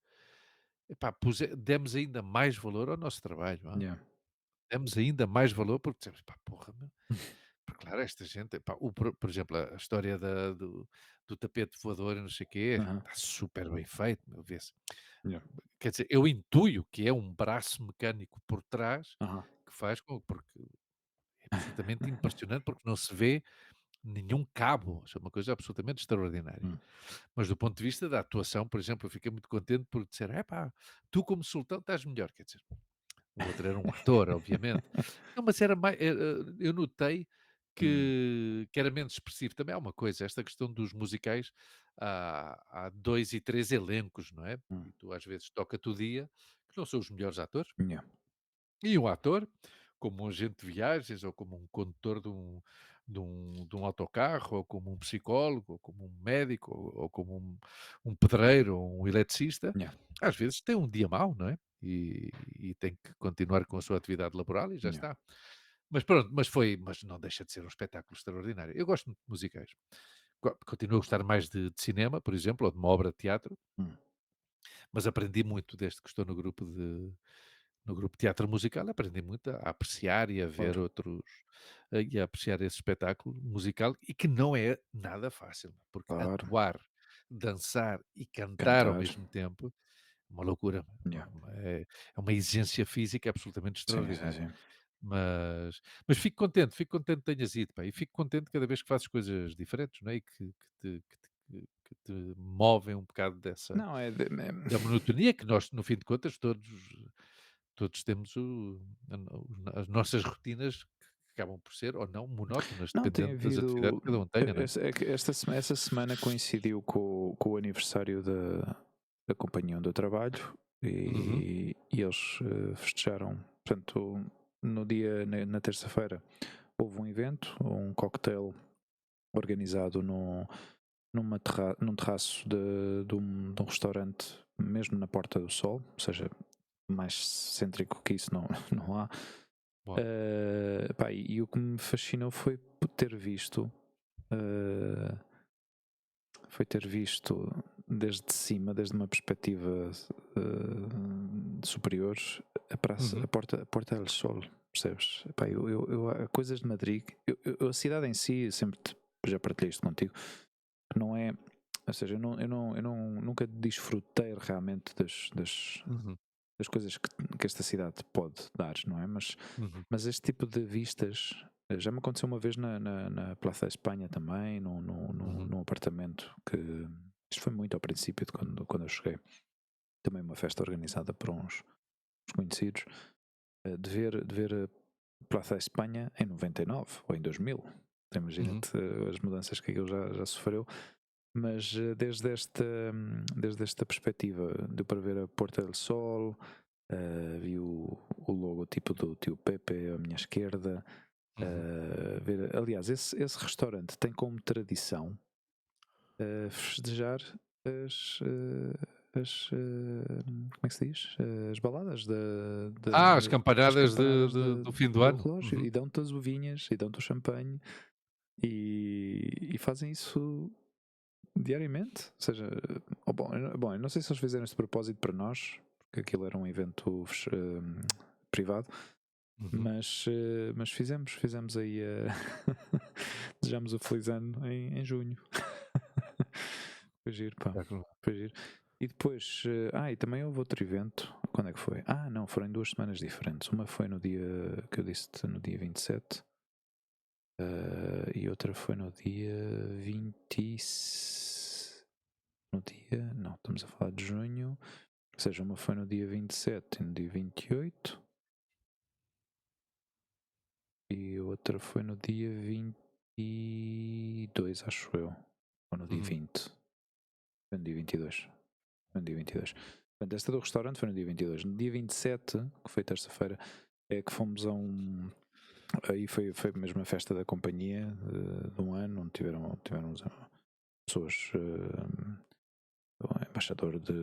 epá, demos ainda mais valor ao nosso trabalho. Hã? Yeah. Demos ainda mais valor porque dissemos, pá, porra, meu, porque claro, esta gente, epá, por exemplo, a história do tapete voador e não sei o quê, Aham. está super bem feito, meu, vê-se. Yeah. Quer dizer, eu intuio que é um braço mecânico por trás Aham. que faz com, porque é absolutamente impressionante, porque não se vê nenhum cabo, isso é uma coisa absolutamente extraordinária. Hum. Mas do ponto de vista da atuação, por exemplo, eu fiquei muito contente por dizer, epá, tu como sultão estás melhor, quer dizer, o outro era um ator, obviamente. Não, mas era mais, eu notei Hum. que era menos expressivo. Também há uma coisa, esta questão dos musicais, há 2 e 3 elencos, não é? Hum. E tu às vezes toca-te o dia, que não são os melhores atores, Yeah. e um ator, como um agente de viagens, ou como um condutor de um autocarro, ou como um psicólogo, ou como um médico, ou como um pedreiro, ou um eletricista, Yeah. às vezes tem um dia mau, não é? E tem que continuar com a sua atividade laboral e já Yeah. está. Mas pronto, mas não deixa de ser um espetáculo extraordinário. Eu gosto muito de musicais. Continuo a gostar mais de cinema, por exemplo, ou de uma obra de teatro, Hum. mas aprendi muito desde que estou no grupo de teatro musical, aprendi muito a apreciar e a ver Claro. outros, e a apreciar esse espetáculo musical, e que não é nada fácil, porque Claro. atuar, dançar e cantar ao Cantar. mesmo tempo é uma loucura, Yeah. é uma exigência física absolutamente Sim, sim, extraordinária. sim. Mas fico contente que tenhas ido, pá, e fico contente cada vez que fazes coisas diferentes, não é? E que te movem um bocado dessa Não, da monotonia que nós, no fim de contas, todos temos as nossas rotinas que acabam por ser ou não monótonas, não, tem dependendo das atividades havido. que cada um tenha, não é? É que essa semana coincidiu com o aniversário da companhia onde eu trabalho Uhum. e eles festejaram. Portanto, no dia, na terça-feira, houve um evento, um cocktail organizado num terraço de um restaurante, mesmo na Porta do Sol, ou seja, mais cêntrico que isso não, não há. Boa. Pá, e o que me fascinou ter visto, eh, foi ter visto desde cima, desde uma perspectiva superior, Uhum. a Porta del Sol, percebes? Pá, há coisas de Madrid, a cidade em si, eu sempre já partilhei isto contigo, não é, ou seja, nunca desfrutei realmente Uhum. das coisas que esta cidade pode dar, não é? Uhum. Mas este tipo de vistas já me aconteceu uma vez na Plaza de Espanha também, Uhum. num apartamento que isto foi muito ao princípio de quando eu cheguei. Também uma festa organizada por uns desconhecidos, de ver a Praça da Espanha em 99 ou em 2000. Uhum. Imagina-te as mudanças que aquilo já sofreu. Mas desde esta perspectiva, deu para ver a Porta del Sol, vi o logotipo do tio Pepe à minha esquerda. Uhum. Aliás, esse restaurante tem como tradição festejar como é que se diz? As baladas As as campanadas campanadas do fim do do ano. relógio Uhum. e dão-te as uvinhas e dão-te o champanhe e fazem isso diariamente. Ou seja, bom, eu não sei se eles fizeram este propósito para nós, porque aquilo era um evento privado, Uhum. mas fizemos aí desejamos o feliz ano em junho. Foi giro, pá. Espetacular. Foi giro. E depois, e também houve outro evento. Quando é que foi? Não, foram em 2 semanas diferentes. Uma foi no dia que eu disse-te, no dia 27, e outra foi no dia 20. No dia. Não, estamos a falar de junho. Ou seja, uma foi no dia 27 e no dia 28. E outra foi no dia 22, acho eu. Ou no dia Uhum. 20. Foi no dia 22. Foi no dia 22. Portanto, esta do restaurante foi no dia 22. No dia 27, que foi terça-feira, é que fomos a um. Aí foi mesmo a festa da companhia de um ano, onde tivemos pessoas. O embaixador de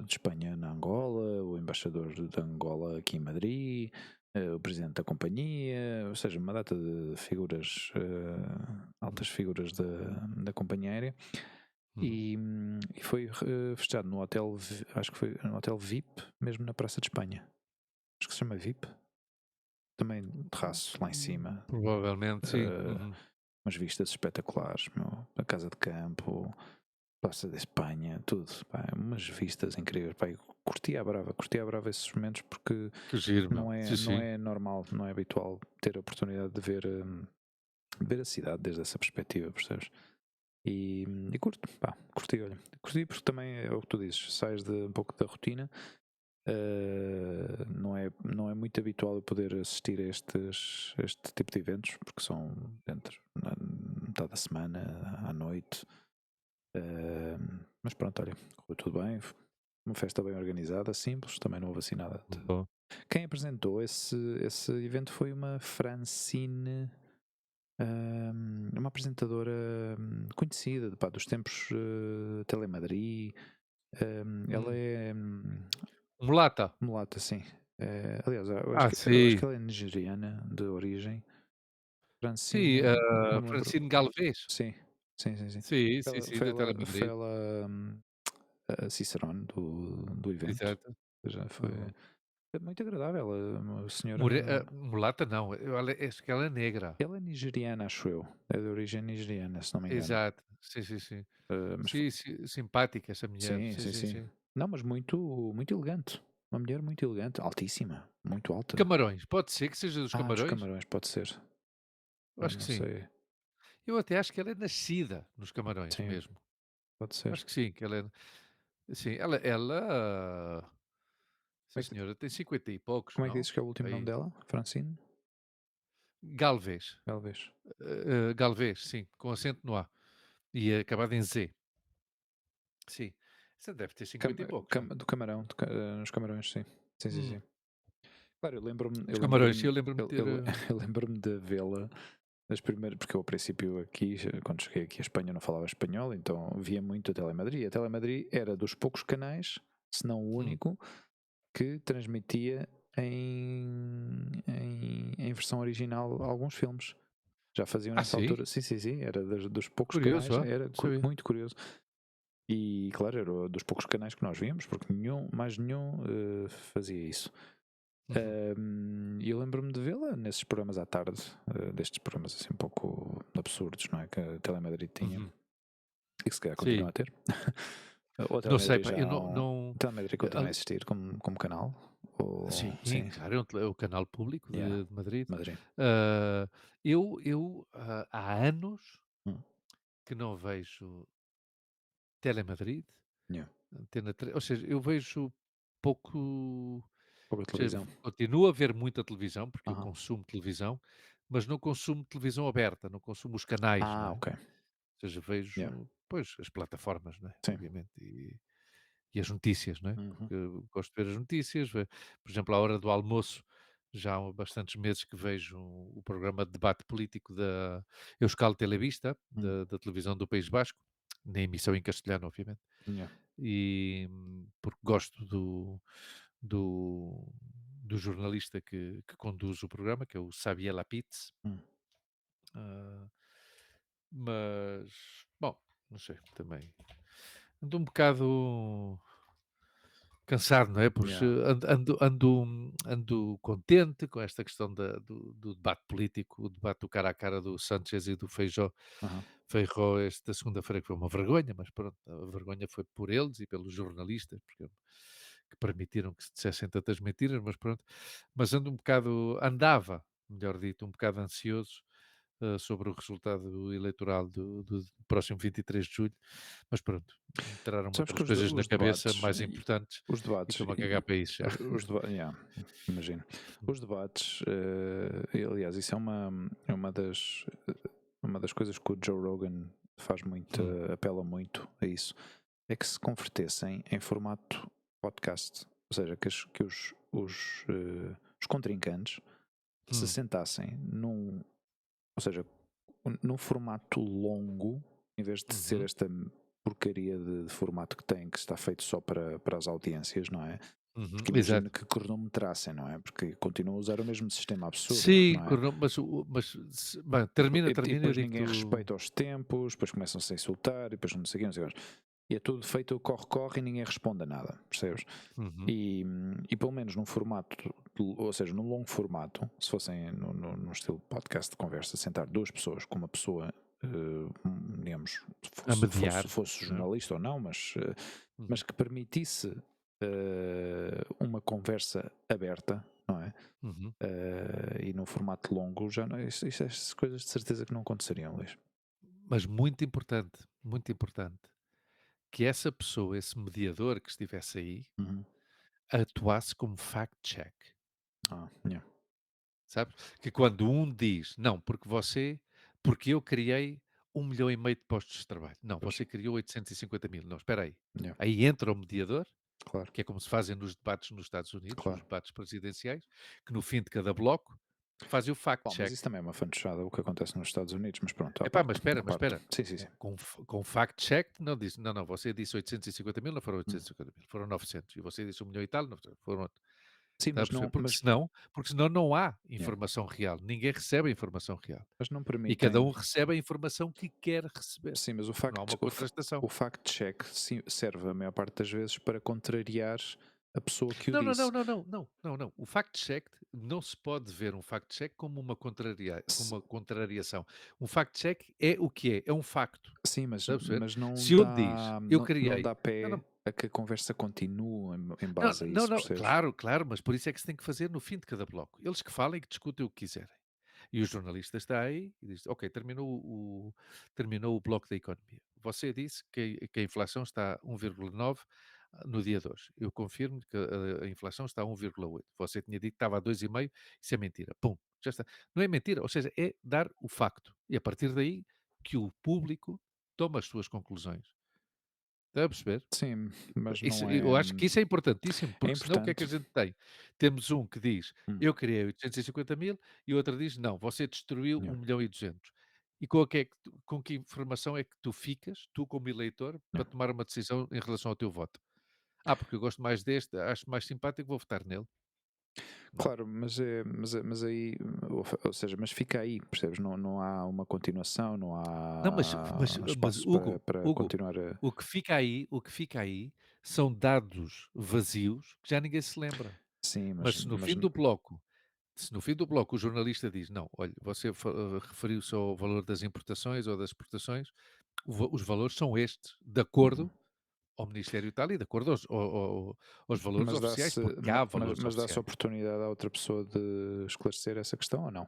Espanha na Angola, o embaixador de Angola aqui em Madrid, o presidente da companhia, ou seja, uma data de figuras, Uhum. altas figuras da companhia aérea. Uhum. E foi festejado no hotel, acho que foi no hotel VIP, mesmo na Praça de Espanha. Acho que se chama VIP. Também terraço lá em cima. Provavelmente sim. eh, Uhum. Umas vistas espetaculares, meu, a casa de campo, Praça de Espanha, tudo. Pá, umas vistas incríveis. Pá, eu curti à brava esses momentos porque Que giro, meu. não é, Sim, não sim. é normal, não é habitual ter a oportunidade de ver a cidade desde essa perspectiva, percebes? E curto, pá, curti, olha. Curti porque também é o que tu dizes, sais um pouco da rotina. Não é muito habitual eu poder assistir a este tipo de eventos, porque são dentro, na metade da semana, à noite. Mas pronto, olha, correu tudo bem. Uma festa bem organizada, simples, também não houve assim nada. Boa. Quem apresentou esse evento foi uma Francine, uma apresentadora conhecida, pá, dos tempos Telemadrid. Ela Hum. é Mulata. mulata, sim. Aliás, eu acho Sim. que ela é nigeriana de origem. Sim, Francine, não me lembro. Francine Galvez. Sim, sim, sim, sim. Sim, Foi sim, ela, sim, foi da ela, foi Telemadrid. ela a Cicerone do evento. Exato. Já foi Uhum. muito agradável. Uma senhora. Mulata não, acho que ela é negra. Ela é nigeriana, acho eu. É de origem nigeriana, se não me engano. Exato. Sim, sim, sim. Mas Sim, simpática essa mulher. sim, Sim, sim, sim, sim. sim. Não, mas muito, muito elegante. Uma mulher muito elegante, altíssima, muito alta. Camarões, pode ser que seja dos Dos Camarões? Camarões, pode ser. Eu acho que Não sim. sei. Eu até acho que ela é nascida nos Camarões Sim, mesmo. pode Acho ser. que sim, que ela é sim, essa Como é que, senhora tem 50 e poucos, como é que não? dizes que é o último nome Aí. dela? Francine? Galvez. Talvez. Galvez, sim, com acento no A. E acabado em Z. Sim. Essa deve ter 50 e poucos, não? Do Camarão, nos Camarões, sim. Sim, sim, Hum. sim. Claro, eu lembro-me, Os eu Camarões, sim, lembro-me, eu lembro-me de eu, ter. eu, eu lembro-me de vê-la as primeiras, porque eu, ao princípio aqui, quando cheguei aqui a Espanha, não falava espanhol, então via muito a Telemadrid. A Telemadrid era dos poucos canais, se não o Hum. único, que transmitia em versão original alguns filmes. Já faziam Ah, nessa sim? altura. Sim, sim, sim. Era dos poucos Curioso, canais, ó. era Não sabia. muito curioso. E claro, era dos poucos canais que nós víamos, porque mais nenhum fazia isso. Uhum. E eu lembro-me de vê-la nesses programas à tarde, destes programas assim um pouco absurdos, não é? Que a Telemadrid tinha Uhum. e que se calhar continua Sim. a ter. Ou a Não sei, Telemadrid pá, já eu não não. não A Telemadrid continua a ali existir como canal? Ou, sim, sim, claro, é o canal público yeah, de Madrid. Madrid. Há anos Hum, que não vejo Telemadrid, yeah. Antena 3, ou seja, eu vejo pouco, Pouca Ou seja, televisão. continuo a ver muita televisão, porque eu Aham. consumo televisão, mas não consumo televisão aberta, não consumo os canais, não Ah, é? ok. Ou seja, Yeah. vejo, pois, as plataformas, não é? Sim. Obviamente, e as notícias, não é? Uhum. Porque eu gosto de ver as notícias, por exemplo, à hora do almoço, já há bastantes meses que vejo o programa de debate político da Euskal Televista, Hum. da televisão do País Basco, na emissão em castelhano, obviamente, Yeah. e porque gosto do, do jornalista que conduz o programa, que é o Xavier Lapitz. Hum. ah, mas, bom, não sei, também ando um bocado cansado, não é? Porque Yeah. ando contente com esta questão do debate político, o debate do cara a cara do Sánchez e do Aham. Feijó esta segunda-feira, que foi uma vergonha, mas pronto, a vergonha foi por eles e pelos jornalistas, porque que permitiram que se dissessem tantas mentiras, mas pronto. Mas andava, melhor dito, um bocado ansioso sobre o resultado eleitoral do próximo 23 de julho, mas pronto, entraram Sabes que outras coisas na os cabeça debates, mais importantes os e debates, estou-me a cagar para isso já. os debates, yeah, imagino. Os debates, aliás, isso uma das coisas que o Joe Rogan faz muito, Hum, apela muito a isso, é que se convertessem em formato podcast, ou seja, os contrincantes se hum, sentassem ou seja, num formato longo, em vez de ser uhum, esta porcaria de formato que tem, que está feito só para as audiências, não é? Porque imagino exato. que cronometrassem, não é? Porque continuam a usar o mesmo sistema absurdo, Sim, não é? bem, termina, E termina, eu depois digo ninguém tu. respeita os tempos, depois começam-se a insultar, e depois não sei o quê, não sei o quê. E é tudo feito corre-corre e ninguém responde a nada, percebes? Uhum, E pelo menos num formato, ou seja, num longo formato, se fossem no estilo podcast de conversa, sentar duas pessoas com uma pessoa, digamos, a mediar, fosse não é? jornalista ou não, mas Uhum, que permitisse uma conversa aberta, não é? uhum. E num formato longo, já não, estas coisas de certeza que não aconteceriam, Luís. Mas muito importante, que essa pessoa, esse mediador que estivesse aí, Uhum. atuasse como fact-check, Ah, yeah, sabes? Que quando um diz, não, porque eu criei 1,5 milhão de postos de trabalho. Não, pois, você criou 850 mil. Não, espera aí. yeah, Aí entra o mediador, claro, que é como se fazem nos debates nos Estados Unidos, os claro. debates presidenciais, que no fim de cada bloco fazem o Bom, mas fact-check. isso também é uma fantochada o que acontece nos Estados Unidos, mas pronto, à Epá, parte, à mas parte. espera. Sim, sim, sim. Com fact-check, não disse, não, você disse 850 mil, não foram Hum. 850 mil, foram 900. E você disse 1 milhão e tal, não foram. Sim, Está a mas perceber? não, Porque senão não há yeah, informação real. Ninguém recebe a informação real. mas não E cada permitem. um recebe a informação que quer receber. Sim, mas Porque não há uma contrastação. o fact-check serve a maior parte das vezes para contrariar a pessoa que o Não, não, não, disse. não, não, não, não, não. O fact-check não se pode ver um fact-check como como Se- uma contrariação. Um fact-check é o que é um facto. sim, Está a perceber? mas não Se um diz, dá, eu não criei. dá Não, pé não, a que a conversa continue em não, base a não, isso, não, percebes? claro, claro, mas por isso é que se tem que fazer no fim de cada bloco. Eles que falem, que discutem o que quiserem. E o jornalista está aí e diz: Ok, terminou o bloco da economia. Você disse que a inflação está a 1,9 no dia de hoje. Eu confirmo que a inflação está a 1,8. Você tinha dito que estava a 2,5. Isso é mentira. Pum, já está. Não é mentira, ou seja, é dar o facto. E a partir daí que o público toma as suas conclusões. Está a perceber? Sim, mas não Eu é. acho que isso é importantíssimo, É porque senão o que é que importante. a gente tem? Temos um que diz: Hum, "Eu criei 850 mil", e outro diz: "Não, você destruiu yeah, 1,2 milhão". E com que informação é que tu ficas, tu como eleitor, yeah. para tomar uma decisão em relação ao teu voto? "Ah, porque eu gosto mais deste, acho mais simpático, vou votar nele". Não. Claro, mas aí, ou seja, mas fica aí, percebes? Não há uma continuação, não Não, mas há mas espaço Hugo, para Hugo, continuar a. o que fica aí são dados vazios que já ninguém se lembra. Sim, Mas se no fim do bloco o jornalista diz: "Não, olha, você referiu-se ao valor das importações ou das exportações, os valores são estes, de Uhum. acordo ao Ministério tal e de acordo aos valores Mas oficiais", dá-se, porque há valores mas dá-se oficiais. oportunidade à outra pessoa de esclarecer essa questão ou não?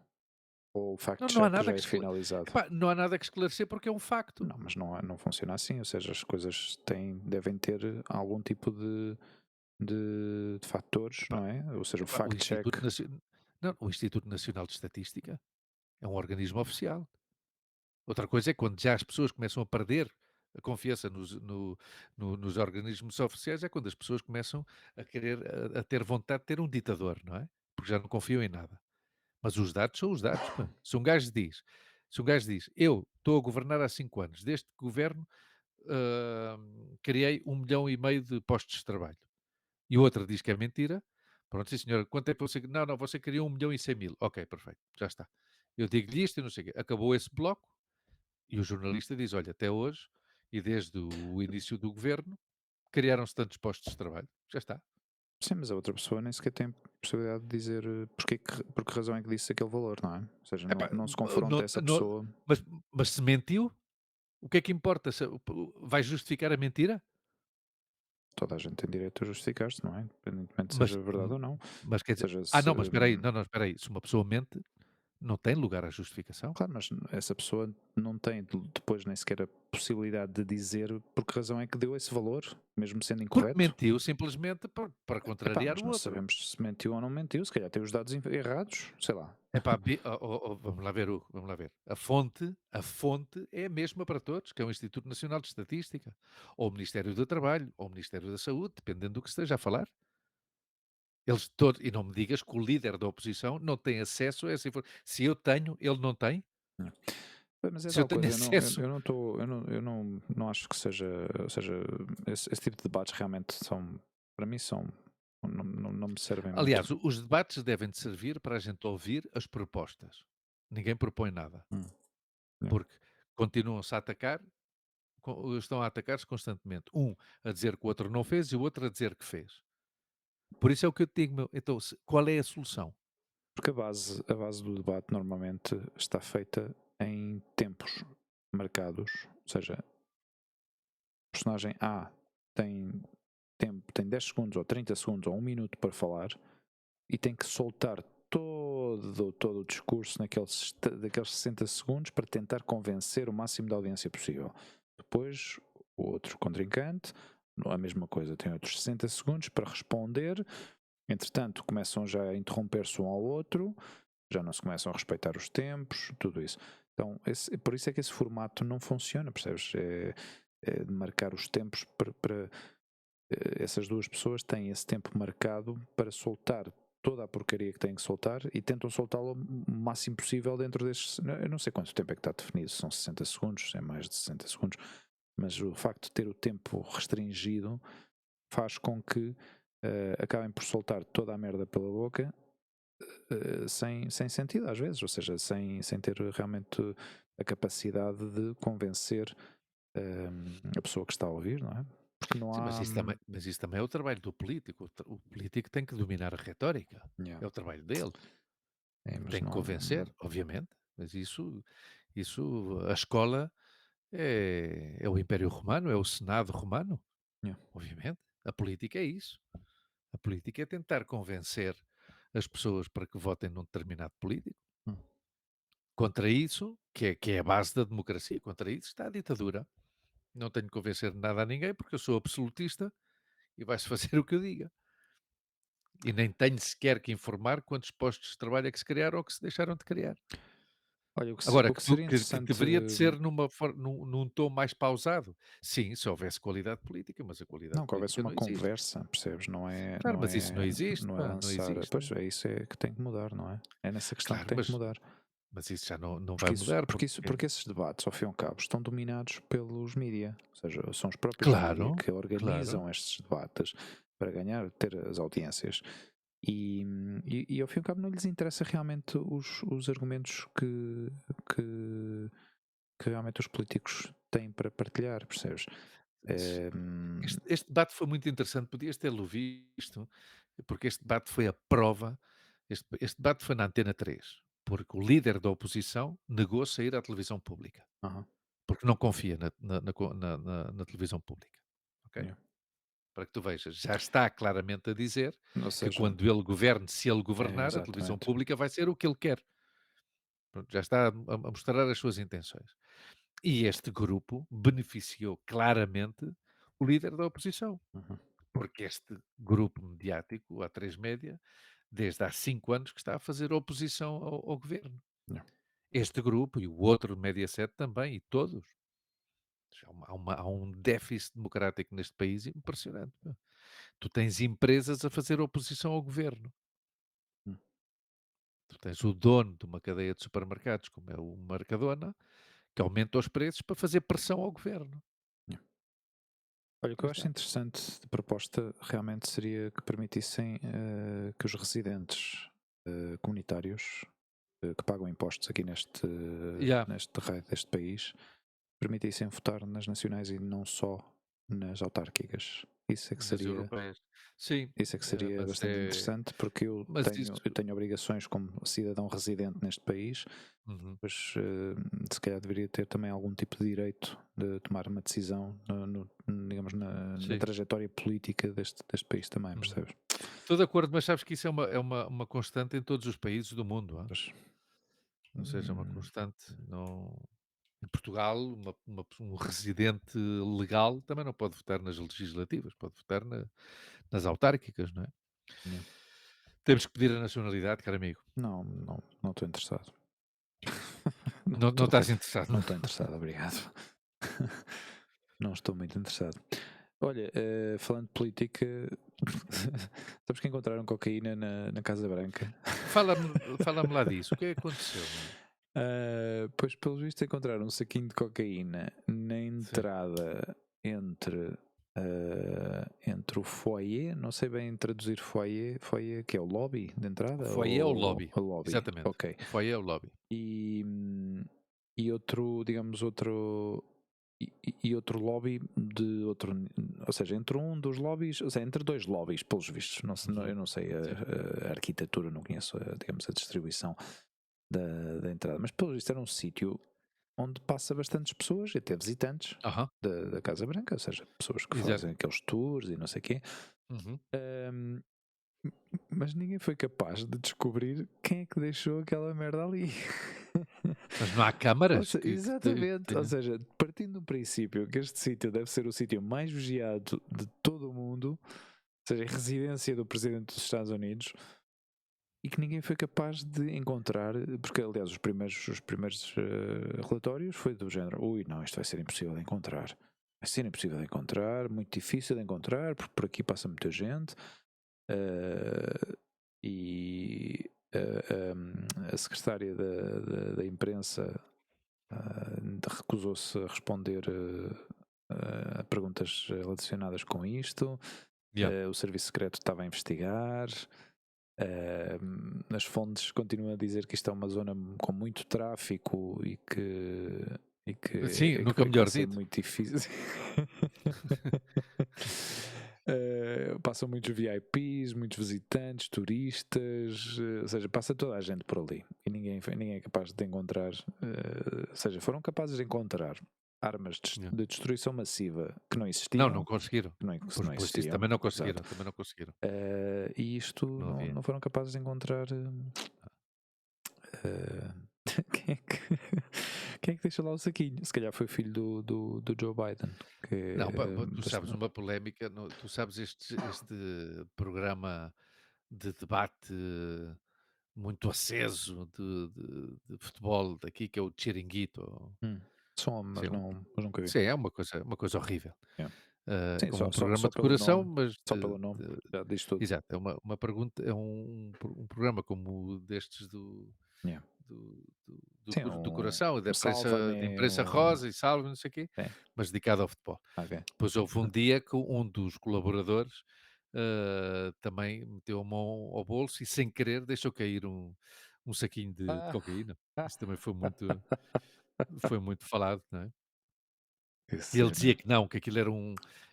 Ou o Não há fact-check nada já que é finalizado? não há nada que esclarecer porque é um facto. Não, mas não funciona assim, ou seja, as coisas devem ter algum tipo de fatores, Epá, não é? Ou seja, o epá, fact-check. o Instituto Nacional de Estatística é um organismo oficial. Outra coisa é quando já as pessoas começam a perder a confiança nos organismos oficiais, é quando as pessoas começam a querer, a ter vontade de ter um ditador, não é? Porque já não confiam em nada. Mas os dados são os dados, pá. Se um gajo diz, eu estou a governar há 5 anos, desde que governo, criei 1,5 milhão de postos de trabalho. E o outro diz que é mentira. Pronto, sim senhora, quanto é que você... Não, não, você criou 1,1 milhão. Ok, perfeito, já está. Eu digo-lhe isto e não sei o quê. Acabou esse bloco e o jornalista diz, olha, até hoje e desde o início do governo criaram-se tantos postos de trabalho. Já está. Sim, mas a outra pessoa nem sequer tem possibilidade de dizer por que razão é que disse aquele valor, não é? Ou seja, Epá, não se confronta essa pessoa. mas, mas se mentiu, o que é que importa? Vai justificar a mentira? Toda a gente tem direito a justificar-se, não é? Independentemente se Mas, seja verdade ou não. Ou mas quer dizer, seja, não, mas espera aí, não, não, espera aí. Se uma pessoa mente, não tem lugar à justificação. claro, mas essa pessoa não tem depois nem sequer a possibilidade de dizer por que razão é que deu esse valor, mesmo sendo Porque incorreto. mentiu simplesmente para Epá, contrariar mas o não outro. sabemos se mentiu ou não mentiu, se calhar tem os dados errados, sei lá. Epá, vamos lá ver, Hugo, vamos lá ver. A fonte é a mesma para todos, que é o Instituto Nacional de Estatística, ou o Ministério do Trabalho, ou o Ministério da Saúde, dependendo do que esteja a falar. Eles todos, e não me digas que o líder da oposição não tem acesso a essa informação. Se eu tenho, ele não tem. Mas é Se eu tal tenho coisa, acesso. eu não estou, não acho que seja, ou seja, esse tipo de debates realmente são, para mim são, não me servem muito. Aliás, os debates devem de servir para a gente ouvir as propostas. Ninguém propõe nada, Hum, yeah. porque continuam-se a atacar, estão a atacar-se constantemente. Um a dizer que o outro não fez e o outro a dizer que fez. Por isso é o que eu te digo, meu. Então, qual é a solução? Porque a base do debate normalmente está feita em tempos marcados, ou seja, o personagem A tem tempo, tem 10 segundos ou 30 segundos ou 1 minuto para falar e tem que soltar todo o discurso daqueles 60 segundos para tentar convencer o máximo de audiência possível. Depois, o outro contrincante, a mesma coisa, tem outros 60 segundos para responder. Entretanto, começam já a interromper-se um ao outro, já não se começam a respeitar os tempos, tudo isso. Então, por isso é que esse formato não funciona, percebes? É de marcar os tempos para essas duas pessoas têm esse tempo marcado para soltar toda a porcaria que têm que soltar e tentam soltá-lo o máximo possível dentro destes. Eu não sei quanto tempo é que está definido, se são 60 segundos, se é mais de 60 segundos, mas o facto de ter o tempo restringido faz com que acabem por soltar toda a merda pela boca sem sentido às vezes, ou seja, sem ter realmente a capacidade de convencer a pessoa que está a ouvir, não é? Porque não Sim, mas há. isso também é o trabalho do político. O político tem que dominar a retórica. Yeah, É o trabalho dele. mas Tem que não. convencer, obviamente. Mas isso, a escola é o Império Romano, é o Senado Romano, Yeah. obviamente. A política é isso. A política é tentar convencer as pessoas para que votem num determinado político. Hum. Contra isso, que é a base da democracia, contra isso está a ditadura. Não tenho que convencer nada a ninguém porque eu sou absolutista e vai-se fazer o que eu diga. E nem tenho sequer que informar quantos postos de trabalho é que se criaram ou que se deixaram de criar. Olha, Agora, o que seria que interessante. deveria de ser num tom mais pausado. Sim, se houvesse qualidade política, mas a qualidade Não, que houvesse política uma não existe. conversa, percebes? Claro, mas isso não existe, Não é pá, não lançar. existe. Pois é, isso é que tem que mudar, não é? É nessa questão que Claro, tem que mudar. mas isso já não vai mudar, porque Porque esses debates, ao fim e ao cabo, estão dominados pelos mídia. Ou seja, são os próprios mídia claro, que claro. organizam estes debates para ganhar, ter as audiências. E ao fim e ao cabo não lhes interessa realmente os argumentos que realmente os políticos têm para partilhar, percebes? Este debate foi muito interessante, podias tê-lo visto, porque este debate foi a prova, este debate foi na Antena 3, porque o líder da oposição negou sair à televisão pública, Aham, porque não confia na televisão pública, ok? yeah. Para que tu vejas, já está claramente a dizer Ou que seja, quando ele governe, se ele é, governar, a televisão exatamente. pública vai ser o que ele quer. Pronto, já está a mostrar as suas intenções. E este grupo beneficiou claramente o líder da oposição. Uhum. Porque este grupo mediático, a 3 Média, desde há 5 anos que está a fazer oposição ao governo. Yeah. Este grupo e o outro Mediaset também, e todos. Há um déficit democrático neste país impressionante, pá. Tu tens empresas a fazer oposição ao governo. Hum, Tu tens o dono de uma cadeia de supermercados, como é o Mercadona, que aumenta os preços para fazer pressão ao governo. yeah. Olha, o que Aí eu acho está. interessante de proposta realmente seria que permitissem que os residentes comunitários que pagam impostos aqui Yeah, neste raio deste país permitissem votar nas nacionais e não só nas autárquicas. nas europeias. Sim, Isso é que seria mas bastante interessante, porque mas isso eu tenho obrigações como cidadão residente neste país, uhum, mas se calhar deveria ter também algum tipo de direito de tomar uma decisão, digamos, na sim, trajetória política deste país também, uhum. percebes? Estou de acordo, mas sabes que isso é uma constante em todos os países do mundo, hã? Mas, Ou seja, é uma hum, constante, em Portugal, um residente legal também não pode votar nas legislativas, pode votar nas autárquicas, não é? yeah. Temos que pedir a nacionalidade, caro amigo. Não estou interessado. Não Não estou estás interessado, não não? estou interessado, obrigado. Não estou muito interessado. Olha, falando de política, sabes que encontraram cocaína na Casa Branca? Fala-me lá disso. O que é que aconteceu, meu? Pois, pelo visto, encontraram um saquinho de cocaína na Sim. entrada entre, entre o foyer, não sei bem traduzir foyer que é o lobby de O entrada foyer é o ou lobby. o lobby, Exatamente. ok. O foyer é o lobby. E, e outro, digamos, e outro lobby de outro, ou seja, entre um dos lobbies, ou seja, entre dois lobbies, pelos vistos, eu Uhum. não sei Sim. a arquitetura, não conheço, digamos, a distribuição da entrada, mas pelo visto era um sítio onde passa bastantes pessoas, e até visitantes Aham. da Casa Branca, ou seja, pessoas que Exato. fazem aqueles tours e não sei o quê. Uhum. Ahm, mas ninguém foi capaz de descobrir quem é que deixou aquela merda ali. Mas não há câmaras que Exatamente, ou tenham. seja, partindo do princípio que este sítio deve ser o sítio mais vigiado de todo o mundo, ou seja, a residência do presidente dos Estados Unidos, e que ninguém foi capaz de encontrar, porque aliás os primeiros relatórios foi do género, ui não, isto vai ser impossível de encontrar, vai ser impossível de encontrar, muito difícil de encontrar, porque por aqui passa muita gente, eh, e a secretária da imprensa recusou-se a responder a perguntas relacionadas com isto. Yeah. O serviço secreto estava a investigar. As fontes continuam a dizer que isto é uma zona com muito tráfico Sim, e que nunca vai melhor ser dito. muito difícil. Passam muitos VIPs, muitos visitantes, turistas, ou seja, passa toda a gente por ali e ninguém é capaz de encontrar, ou seja, foram capazes de encontrar armas Yeah. de destruição massiva que não Não, não existiam, conseguiram. que Pois, não pois isso existiam, também não exato. conseguiram, também não conseguiram. E isto Não havia. não foram capazes de encontrar. eh, quem, é que, quem é que deixou lá o saquinho? Se calhar foi o filho do Joe Biden, que Não, é tu sabes bastante. uma polémica, tu sabes este programa de debate muito aceso de futebol daqui, que é o Chiringuito. Som, Sim, mas nunca vi. sim, é uma coisa horrível. Yeah. Sim, Como um programa de pelo coração, nome, mas só pelo nome, já diz tudo. exato, uma pergunta, é um programa como o destes Yeah. Sim, do coração e um da Sálvame, imprensa rosa e salve, não sei o quê, é, mas dedicado ao futebol. ok. Depois houve um dia que um dos colaboradores também meteu a mão ao bolso e sem querer deixou cair um saquinho de Ah, cocaína. Isso também foi muito falado, não é? que E ele dizia cena. que não, que aquilo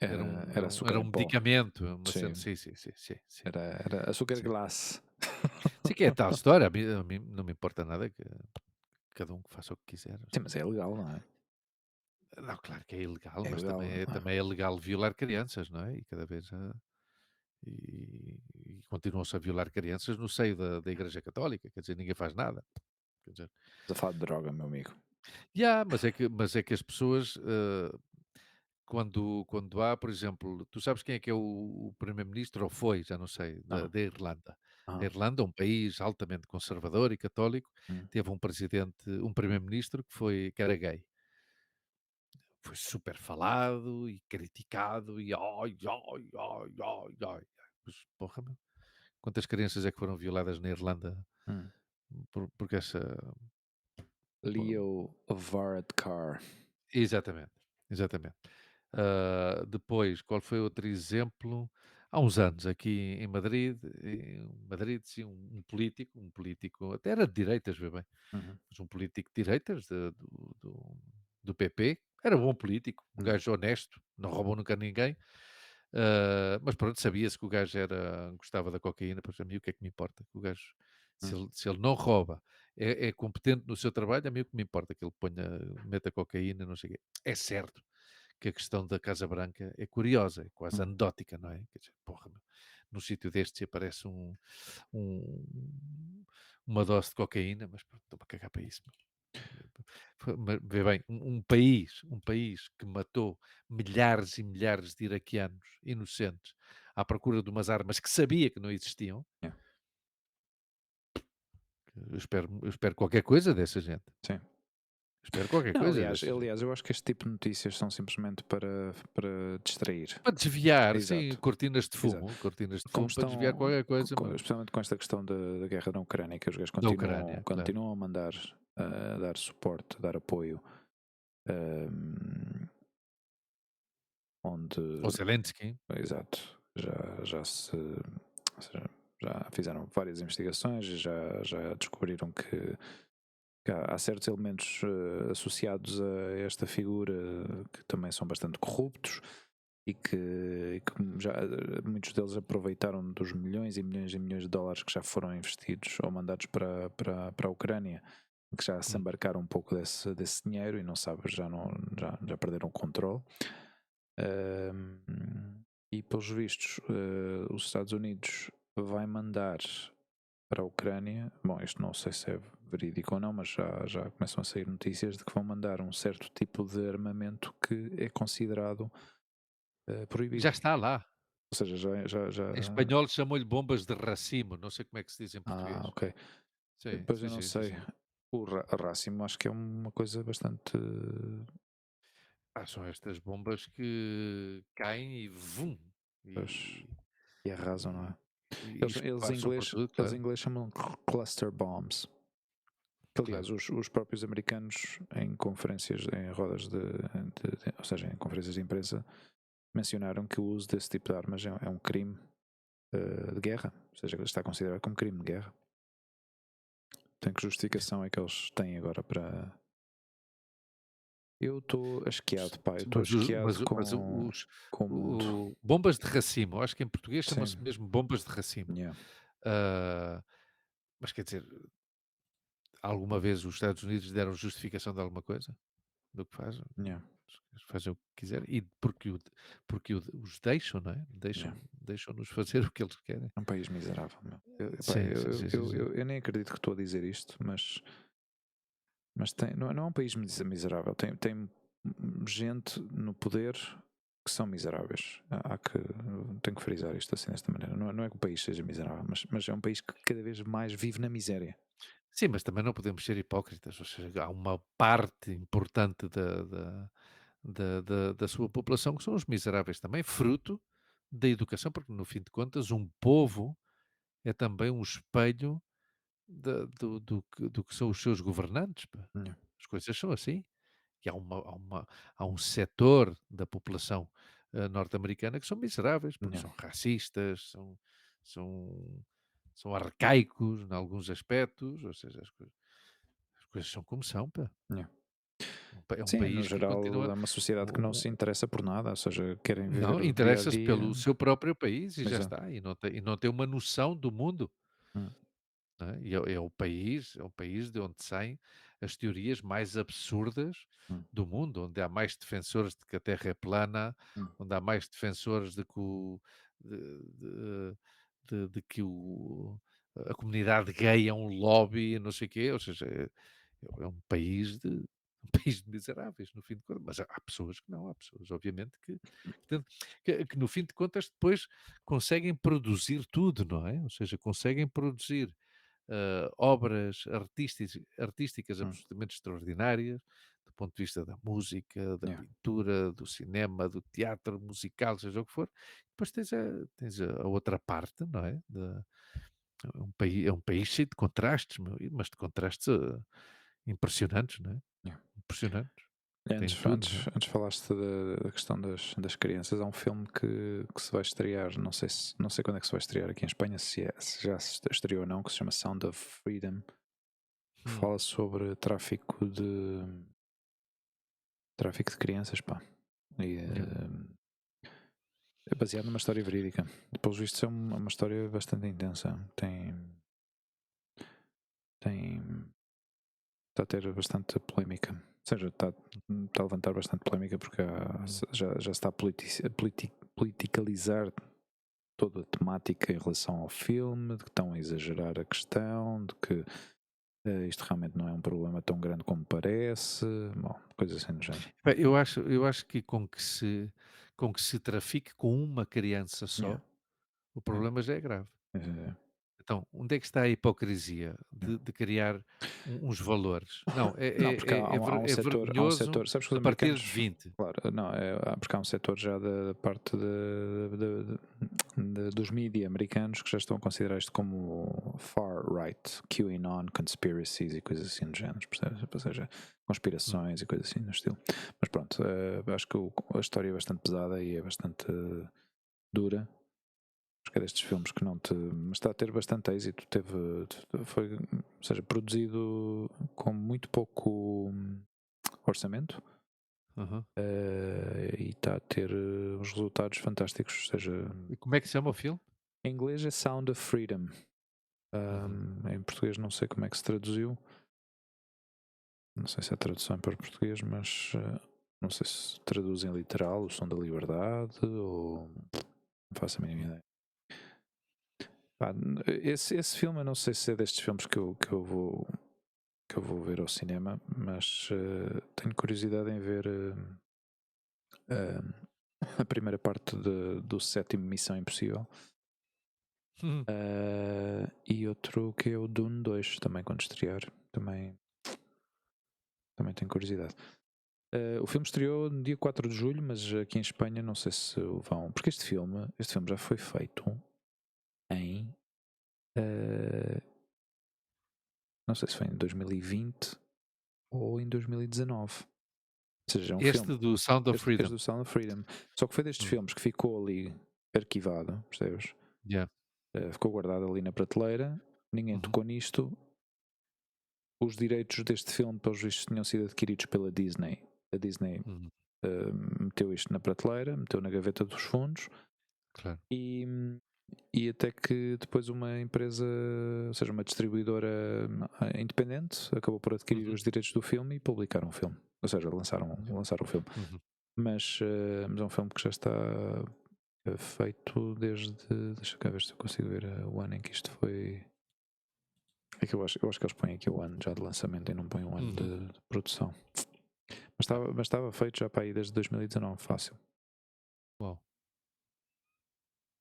Era açúcar era em um pó. medicamento, uma cena, Sim, sim, sim, sim, sim, sim, era açúcar sim. glass. Sim, que é tal história, a mim não me importa nada que cada um que faça o que quiser. Sim, mas é legal, não é? Não, claro que é ilegal, É mas legal, também é, não é? também é legal violar crianças, não é? E cada vez e continuam-se a violar crianças no seio da Igreja Católica, quer dizer, ninguém faz nada. Quer dizer, Estás a falar de droga, meu amigo. mas é que as pessoas quando há, por exemplo, tu sabes quem é que é o primeiro-ministro, ou foi, já não sei, Não. da Irlanda. A Aham. Irlanda é um país altamente conservador e católico, Hum. teve um primeiro-ministro que era gay. Foi super falado e criticado e ai, ai, ai, ai, ai. Mas, porra, meu, quantas crianças é que foram violadas na Irlanda Hum. porque essa. Leo Varadkar. Exatamente, exatamente. Depois, qual foi outro exemplo? Há uns anos aqui em Madrid, sim, um político, até era de direitas, vê bem, Uhum. mas um político de direitas do PP, era bom político, um Hum. gajo honesto, não roubou nunca a ninguém, mas pronto, sabia-se que o gajo gostava da cocaína, pois a mim o que é que me importa? Que o gajo, Hum. se ele não rouba, é competente no seu trabalho, a mim o que me importa? Que ele meta cocaína, não sei o quê. É certo que a questão da Casa Branca é curiosa, é quase Hum. anedótica, não é? Quer dizer, porra, meu, num sítio destes aparece um- uma dose de cocaína, mas pronto, estou para cagar para isso. Vê bem, um país que matou milhares e milhares de iraquianos inocentes à procura de umas armas que sabia que não existiam. Yeah. Eu espero qualquer coisa dessa gente. Sim. Espero qualquer Não, coisa aliás, dessa gente. aliás, eu acho que este tipo de notícias são simplesmente para distrair. Para desviar, sim, Exato, exato. cortinas de Como fumo para desviar estão, qualquer coisa, meu. especialmente com esta questão da guerra na Ucrânia, que os gajos Da Ucrânia, claro. continuam a mandar, a dar suporte, a dar apoio, ahm, O onde, Zelensky, exato, já se, ou seja, já fizeram várias investigações e já descobriram que há certos elementos associados a esta figura que também são bastante corruptos e que já, muitos deles aproveitaram dos milhões e milhões e milhões de dólares que já foram investidos ou mandados para a Ucrânia, que já se hum, embarcaram um pouco desse dinheiro e não sabes, já perderam o controle. E pelos vistos, os Estados Unidos vai mandar para a Ucrânia. Bom, isto não sei se é verídico ou não, mas já começam a sair notícias de que vão mandar um certo tipo de armamento que é considerado já proibido. está lá. Ou seja, Em espanhol chamam-lhe bombas de racimo, não sei como é que se diz em Ah, português. ok. Sim, Depois sim, eu não sim, sim, sei. sim. O Racimo acho que é uma coisa bastante. São estas bombas que caem e vum, Pois, e e arrasam, não e é? e Eles passam por tudo, eles em claro. inglês chamam cluster bombs. Que, aliás, Claro. os próprios americanos, em conferências, em rodas ou seja, em conferências de imprensa, mencionaram que o uso desse tipo de armas é um crime de guerra. Ou seja, está considerado como crime de guerra. Tem que justificação é que eles têm agora para. Eu estou asqueado, pá. Eu estou Mas o asqueado mas o mas os com o mundo. bombas de racimo, acho que em português chama-se Sim, mesmo bombas de racimo. yeah, Ah, mas quer dizer, alguma vez os Estados Unidos deram justificação de alguma coisa? Do que fazem? yeah, Eles fazem o que quiserem e os deixam, não é? yeah. Deixam-nos fazer o que eles querem. É um país miserável, meu. Epá, Sim, sim, sim, sim, sim. eu nem acredito que estou a dizer isto, mas não é um país miserável. Tem gente no poder que são miseráveis. Tenho que frisar isto assim desta maneira. Não é que o país seja miserável, mas é um país que cada vez mais vive na miséria. Sim, mas também não podemos ser hipócritas, ou seja, há uma parte importante da sua população que são os miseráveis também, fruto da educação, porque no fim de contas um povo é também um espelho do que são os seus governantes, pá. Yeah, As coisas são assim. E há um setor da população norte-americana que são miseráveis, porque yeah, são racistas, são, são arcaicos em alguns aspectos, ou seja, as coisas são como são, pá. yeah. É um Sim, no país que geral continua. é uma sociedade que não o- se interessa por nada, ou seja, querem viver não, o dia a interessa-se pelo dia. seu próprio país e já Exato. está, e não tem uma noção do mundo. Hum. Não é? E é o país de onde saem as teorias mais absurdas Hum. do mundo, onde há mais defensores de que a Terra é plana, Hum. onde há mais defensores de, de- de que a comunidade gay é um lobby, não sei o quê, ou seja, é um país um país de miseráveis, no fim de contas. Mas há pessoas que não, há pessoas, obviamente, que, que no fim de contas depois conseguem produzir tudo, não é? Ou seja, conseguem produzir obras artísticas Hum, absolutamente extraordinárias, do ponto de vista da música, da yeah, pintura, do cinema, do teatro, musical, seja o que for. Depois tens a outra parte, não é? É um país cheio de contrastes, meu, mas de contrastes impressionantes, não é? yeah. Impressionantes. E Tem Antes, tudo, não é? antes, antes falaste da questão das crianças. Há um filme que se vai estrear, não sei quando é que se vai estrear aqui em Espanha, se já se estreou ou não, que se chama Sound of Freedom, que Hum, fala sobre tráfico de crianças, pá. E, yeah. é baseado numa história verídica. Pelos vistos, é uma história bastante intensa. Tem, está a ter bastante polémica. Ou seja, está a levantar bastante polémica porque Hum. já se está a politicalizar toda a temática em relação ao filme, de que estão a exagerar a questão, de que isto realmente não é um problema tão grande como parece, bom, coisas assim do género. Bem, eu acho que com que se trafique com uma criança Yeah, só, o yeah, problema já é grave. yeah, Então, onde é que está a hipocrisia yeah. de criar uns valores? Não, é, Não, porque é, é, ver- é há um vergonhoso setor, sabes que os a partir de americanos, 20. claro, não, porque há um setor já da parte dos mídia americanos que já estão a considerar isto como far right, QAnon, conspiracies e coisas assim do género, percebes? Ou seja, Hum, conspirações e coisas assim no estilo. Mas pronto, acho que a história é bastante pesada e é bastante dura. Acho que é destes filmes que não te. Mas está a ter bastante êxito. Foi, ou seja, produzido com muito pouco orçamento aham. e está a ter uns resultados fantásticos. Ou seja, E como é que se chama o filme? em inglês é Sound of Freedom. Uhum. Em português não sei como é que se traduziu. Não sei se é tradução para português, mas não sei se traduzem literal o som da liberdade ou. Não faço a mínima ideia. Pá, esse filme eu não sei se é destes filmes que eu vou ver ao cinema, mas tenho curiosidade em ver a primeira parte do sétimo Missão Impossível. E outro que é o Dune 2, também quando estrear, também tenho curiosidade. O filme estreou no dia 4 de julho, mas aqui em Espanha não sei se vão. Porque este filme já foi feito em. eh, não sei se foi em 2020 ou em 2019. Ou seja, é um filme. Este do Sound of Este Freedom. do Sound of Freedom. Só que foi destes Hum, filmes que ficou ali arquivado, percebes? yeah. Ficou guardado ali na prateleira, ninguém Uhum, tocou nisto. Os direitos deste filme, pelos vistos, tinham sido adquiridos pela Disney. A Disney uhum, meteu isto na prateleira, meteu na gaveta dos fundos claro. e, e até que depois uma empresa, ou seja, uma distribuidora independente, acabou por adquirir Uhum, os direitos do filme e publicaram o filme. Ou seja, lançaram o filme. uhum. Mas é um filme que já está feito desde. Deixa cá ver se eu consigo ver o ano em que isto foi. É que eu acho que eles põem aqui o ano já de lançamento e não põem o ano Uhum. de produção. Ah, Mas estava feito já para aí desde 2019, fácil. uau,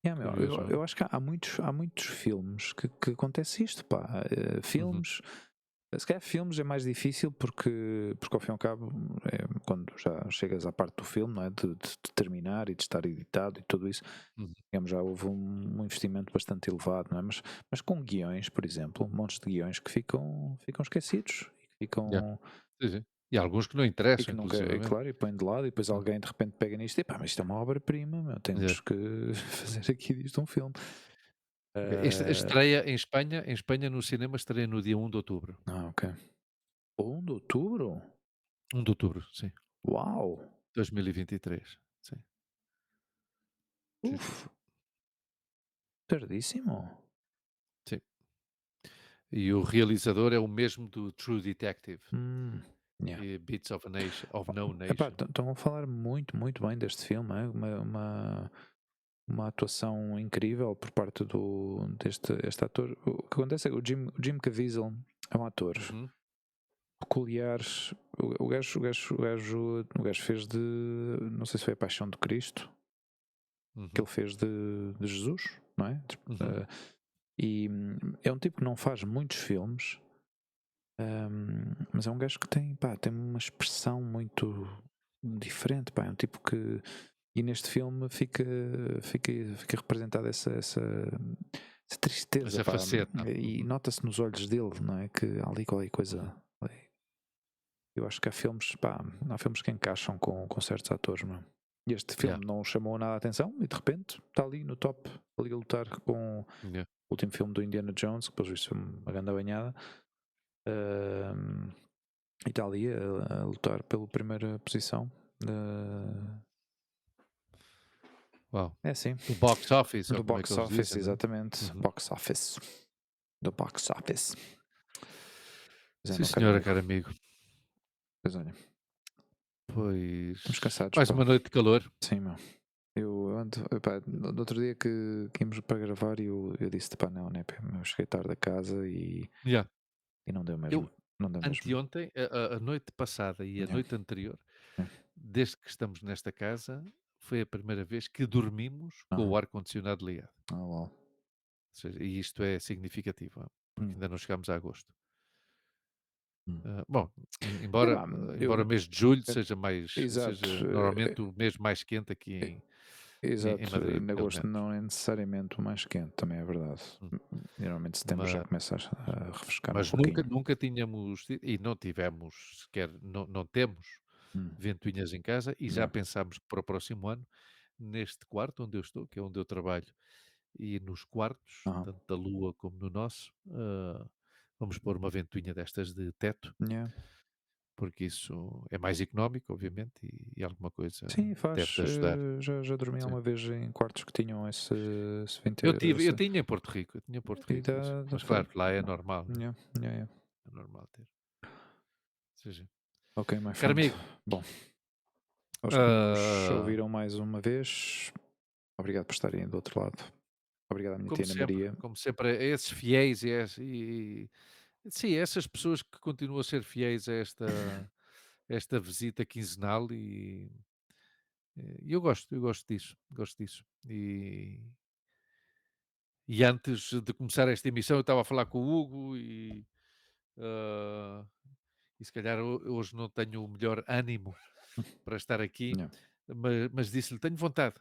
Yeah, meu, curioso, eu não? acho que há muitos filmes que acontece isto, pá. Uhum, Filmes. Se calhar filmes é mais difícil porque ao fim e ao cabo, quando já chegas à parte do filme, não é? De terminar e de estar editado e tudo isso, uhum. digamos, já houve um investimento bastante elevado, não é? Mas com guiões, por exemplo, montes de guiões que ficam esquecidos e que Yeah. ficam. Sim, sim. E alguns que não E interessam, que nunca, é inclusivamente. claro, e põem de lado, e depois Hum, alguém de repente pega nisto e pá, mas isto é uma obra-prima, meu, yeah. temos que fazer aqui disto um filme. A Ah, estreia em Espanha no cinema estreia no dia 1 de outubro. ok. 1 de outubro? 1 de outubro, sim. Uau! 2023. Sim, sim, sim, Uf, sim. tardíssimo. Sim. E o realizador é o mesmo do True Detective Yeah. e Bits of No Epá, Nation. estão a falar muito, muito bem deste filme, é? Uma atuação incrível por parte deste ator. O que acontece é que o Jim Caviezel é um ator Uhum. peculiares. O gajo fez de. Não sei se foi a Paixão de Cristo que Uhum, ele fez de Jesus, não é? uhum. E é um tipo que não faz muitos filmes, mas é um gajo que tem, pá, tem uma expressão muito diferente, pá. É um tipo que. E neste filme fica representada essa tristeza, Essa pá. faceta. E Uhum. nota-se nos olhos dele, não é? Que há ali qualquer Uhum. coisa. Eu acho que há filmes, pá, há filmes que encaixam com certos atores, não é? E este Yeah, filme não chamou nada a atenção e de repente está ali no top, ali a lutar com o yeah. último filme do Indiana Jones, que depois isso foi uma grande banhada. E está ali a lutar pela primeira posição. Uau. É assim, O box office, ou do como é que box eles office, dizem, né? exatamente. Uhum. Box office. Do box office. Pois é, Sim, meu caro senhora, amigo. caro amigo. Pois olha, estamos Pois, cansados, mais pá. uma noite de calor. Sim, meu. Eu ando, epá, no outro dia que íamos para gravar, eu disse: pá, não, né? Pá, eu cheguei tarde a casa Yeah. e não deu mesmo. Eu, Não deu mesmo. anteontem, a noite passada e a Yeah, noite anterior, yeah. desde que estamos nesta casa, foi a primeira vez que dormimos com Aham. o ar-condicionado ligado. Ah, uau. Ou seja, e isto é significativo, porque Hum, ainda não chegámos a agosto. hum. Bom, É embora, pá, embora o mês de julho eu- seja mais, exato, seja normalmente o mês mais quente aqui em exato. Madrid, Em pelo agosto menos. não é necessariamente o mais quente, também é verdade. Hum. Geralmente setembro já Mas, começa a refrescar um mas nunca, pouquinho. nunca tínhamos, e não tivemos sequer, não temos Hum, ventoinhas em casa e já yeah. pensámos que para o próximo ano, neste quarto onde eu estou, que é onde eu trabalho, e nos quartos, Aham. tanto da Lua como no nosso, vamos pôr uma ventoinha destas de teto, Yeah. porque isso é mais económico, obviamente, e alguma coisa Sim, deve faz. de ajudar. Já dormi Sim. uma vez em quartos que tinham esse, Eu tinha em Porto Rico, eu tinha em Porto e Rico isso, dá mas para. claro, lá é normal, né? Yeah, yeah, yeah. É normal ter. Seja, Ok, my caro friend. amigo, Bom, aos que nos ah, ouviram mais uma vez, obrigado por estarem do outro lado. Obrigado à minha tia Ana Maria. como sempre, a esses fiéis sim, essas pessoas que continuam a ser fiéis a esta visita quinzenal e eu gosto gosto disso. E antes de começar esta emissão eu estava a falar com o Hugo ah, e se calhar hoje não tenho o melhor ânimo para estar aqui, Yeah. mas disse-lhe: tenho vontade.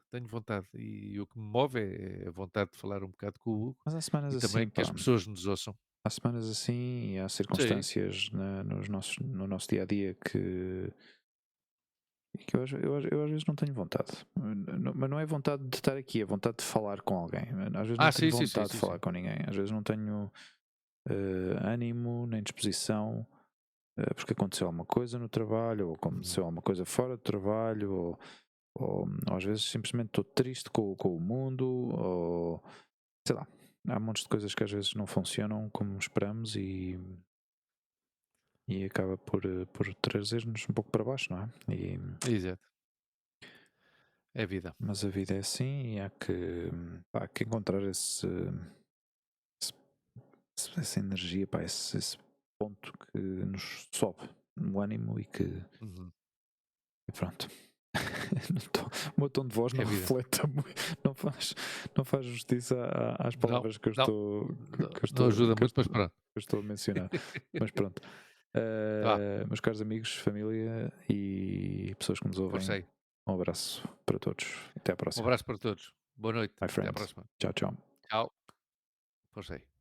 E o que me move é a vontade de falar um bocado com o Hugo Mas há semanas e também assim, que as pá. pessoas nos ouçam. Há semanas assim e há Sim. circunstâncias no nosso dia a dia que eu às vezes não tenho vontade. Mas não é vontade de estar aqui, é vontade de falar com alguém. Às vezes não tenho Sim, sim, sim, vontade de sim, falar sim. com ninguém. Às vezes não tenho ânimo nem disposição porque aconteceu alguma coisa no trabalho ou Uhum. aconteceu alguma coisa fora do trabalho ou às vezes simplesmente estou triste com o mundo ou sei lá. Há montes de coisas que às vezes não funcionam como esperamos e acaba por trazer-nos um pouco para baixo, não é? Exato. É vida. Mas a vida é assim e há que encontrar esse- essa energia, pá, esse ponto que nos sobe no ânimo Uhum. e pronto. O meu tom de voz não É vida. reflete não faz justiça às Não, palavras que eu não, estou não, não ajuda muito, mas pronto. que eu estou a mencionar. Mas pronto. Vá, Meus caros amigos, família e pessoas que nos força ouvem, aí. um abraço para todos. Até à Um próxima. abraço para todos. Boa noite. My Até à friends. próxima. Ciao, ciao. Tchau. Força aí.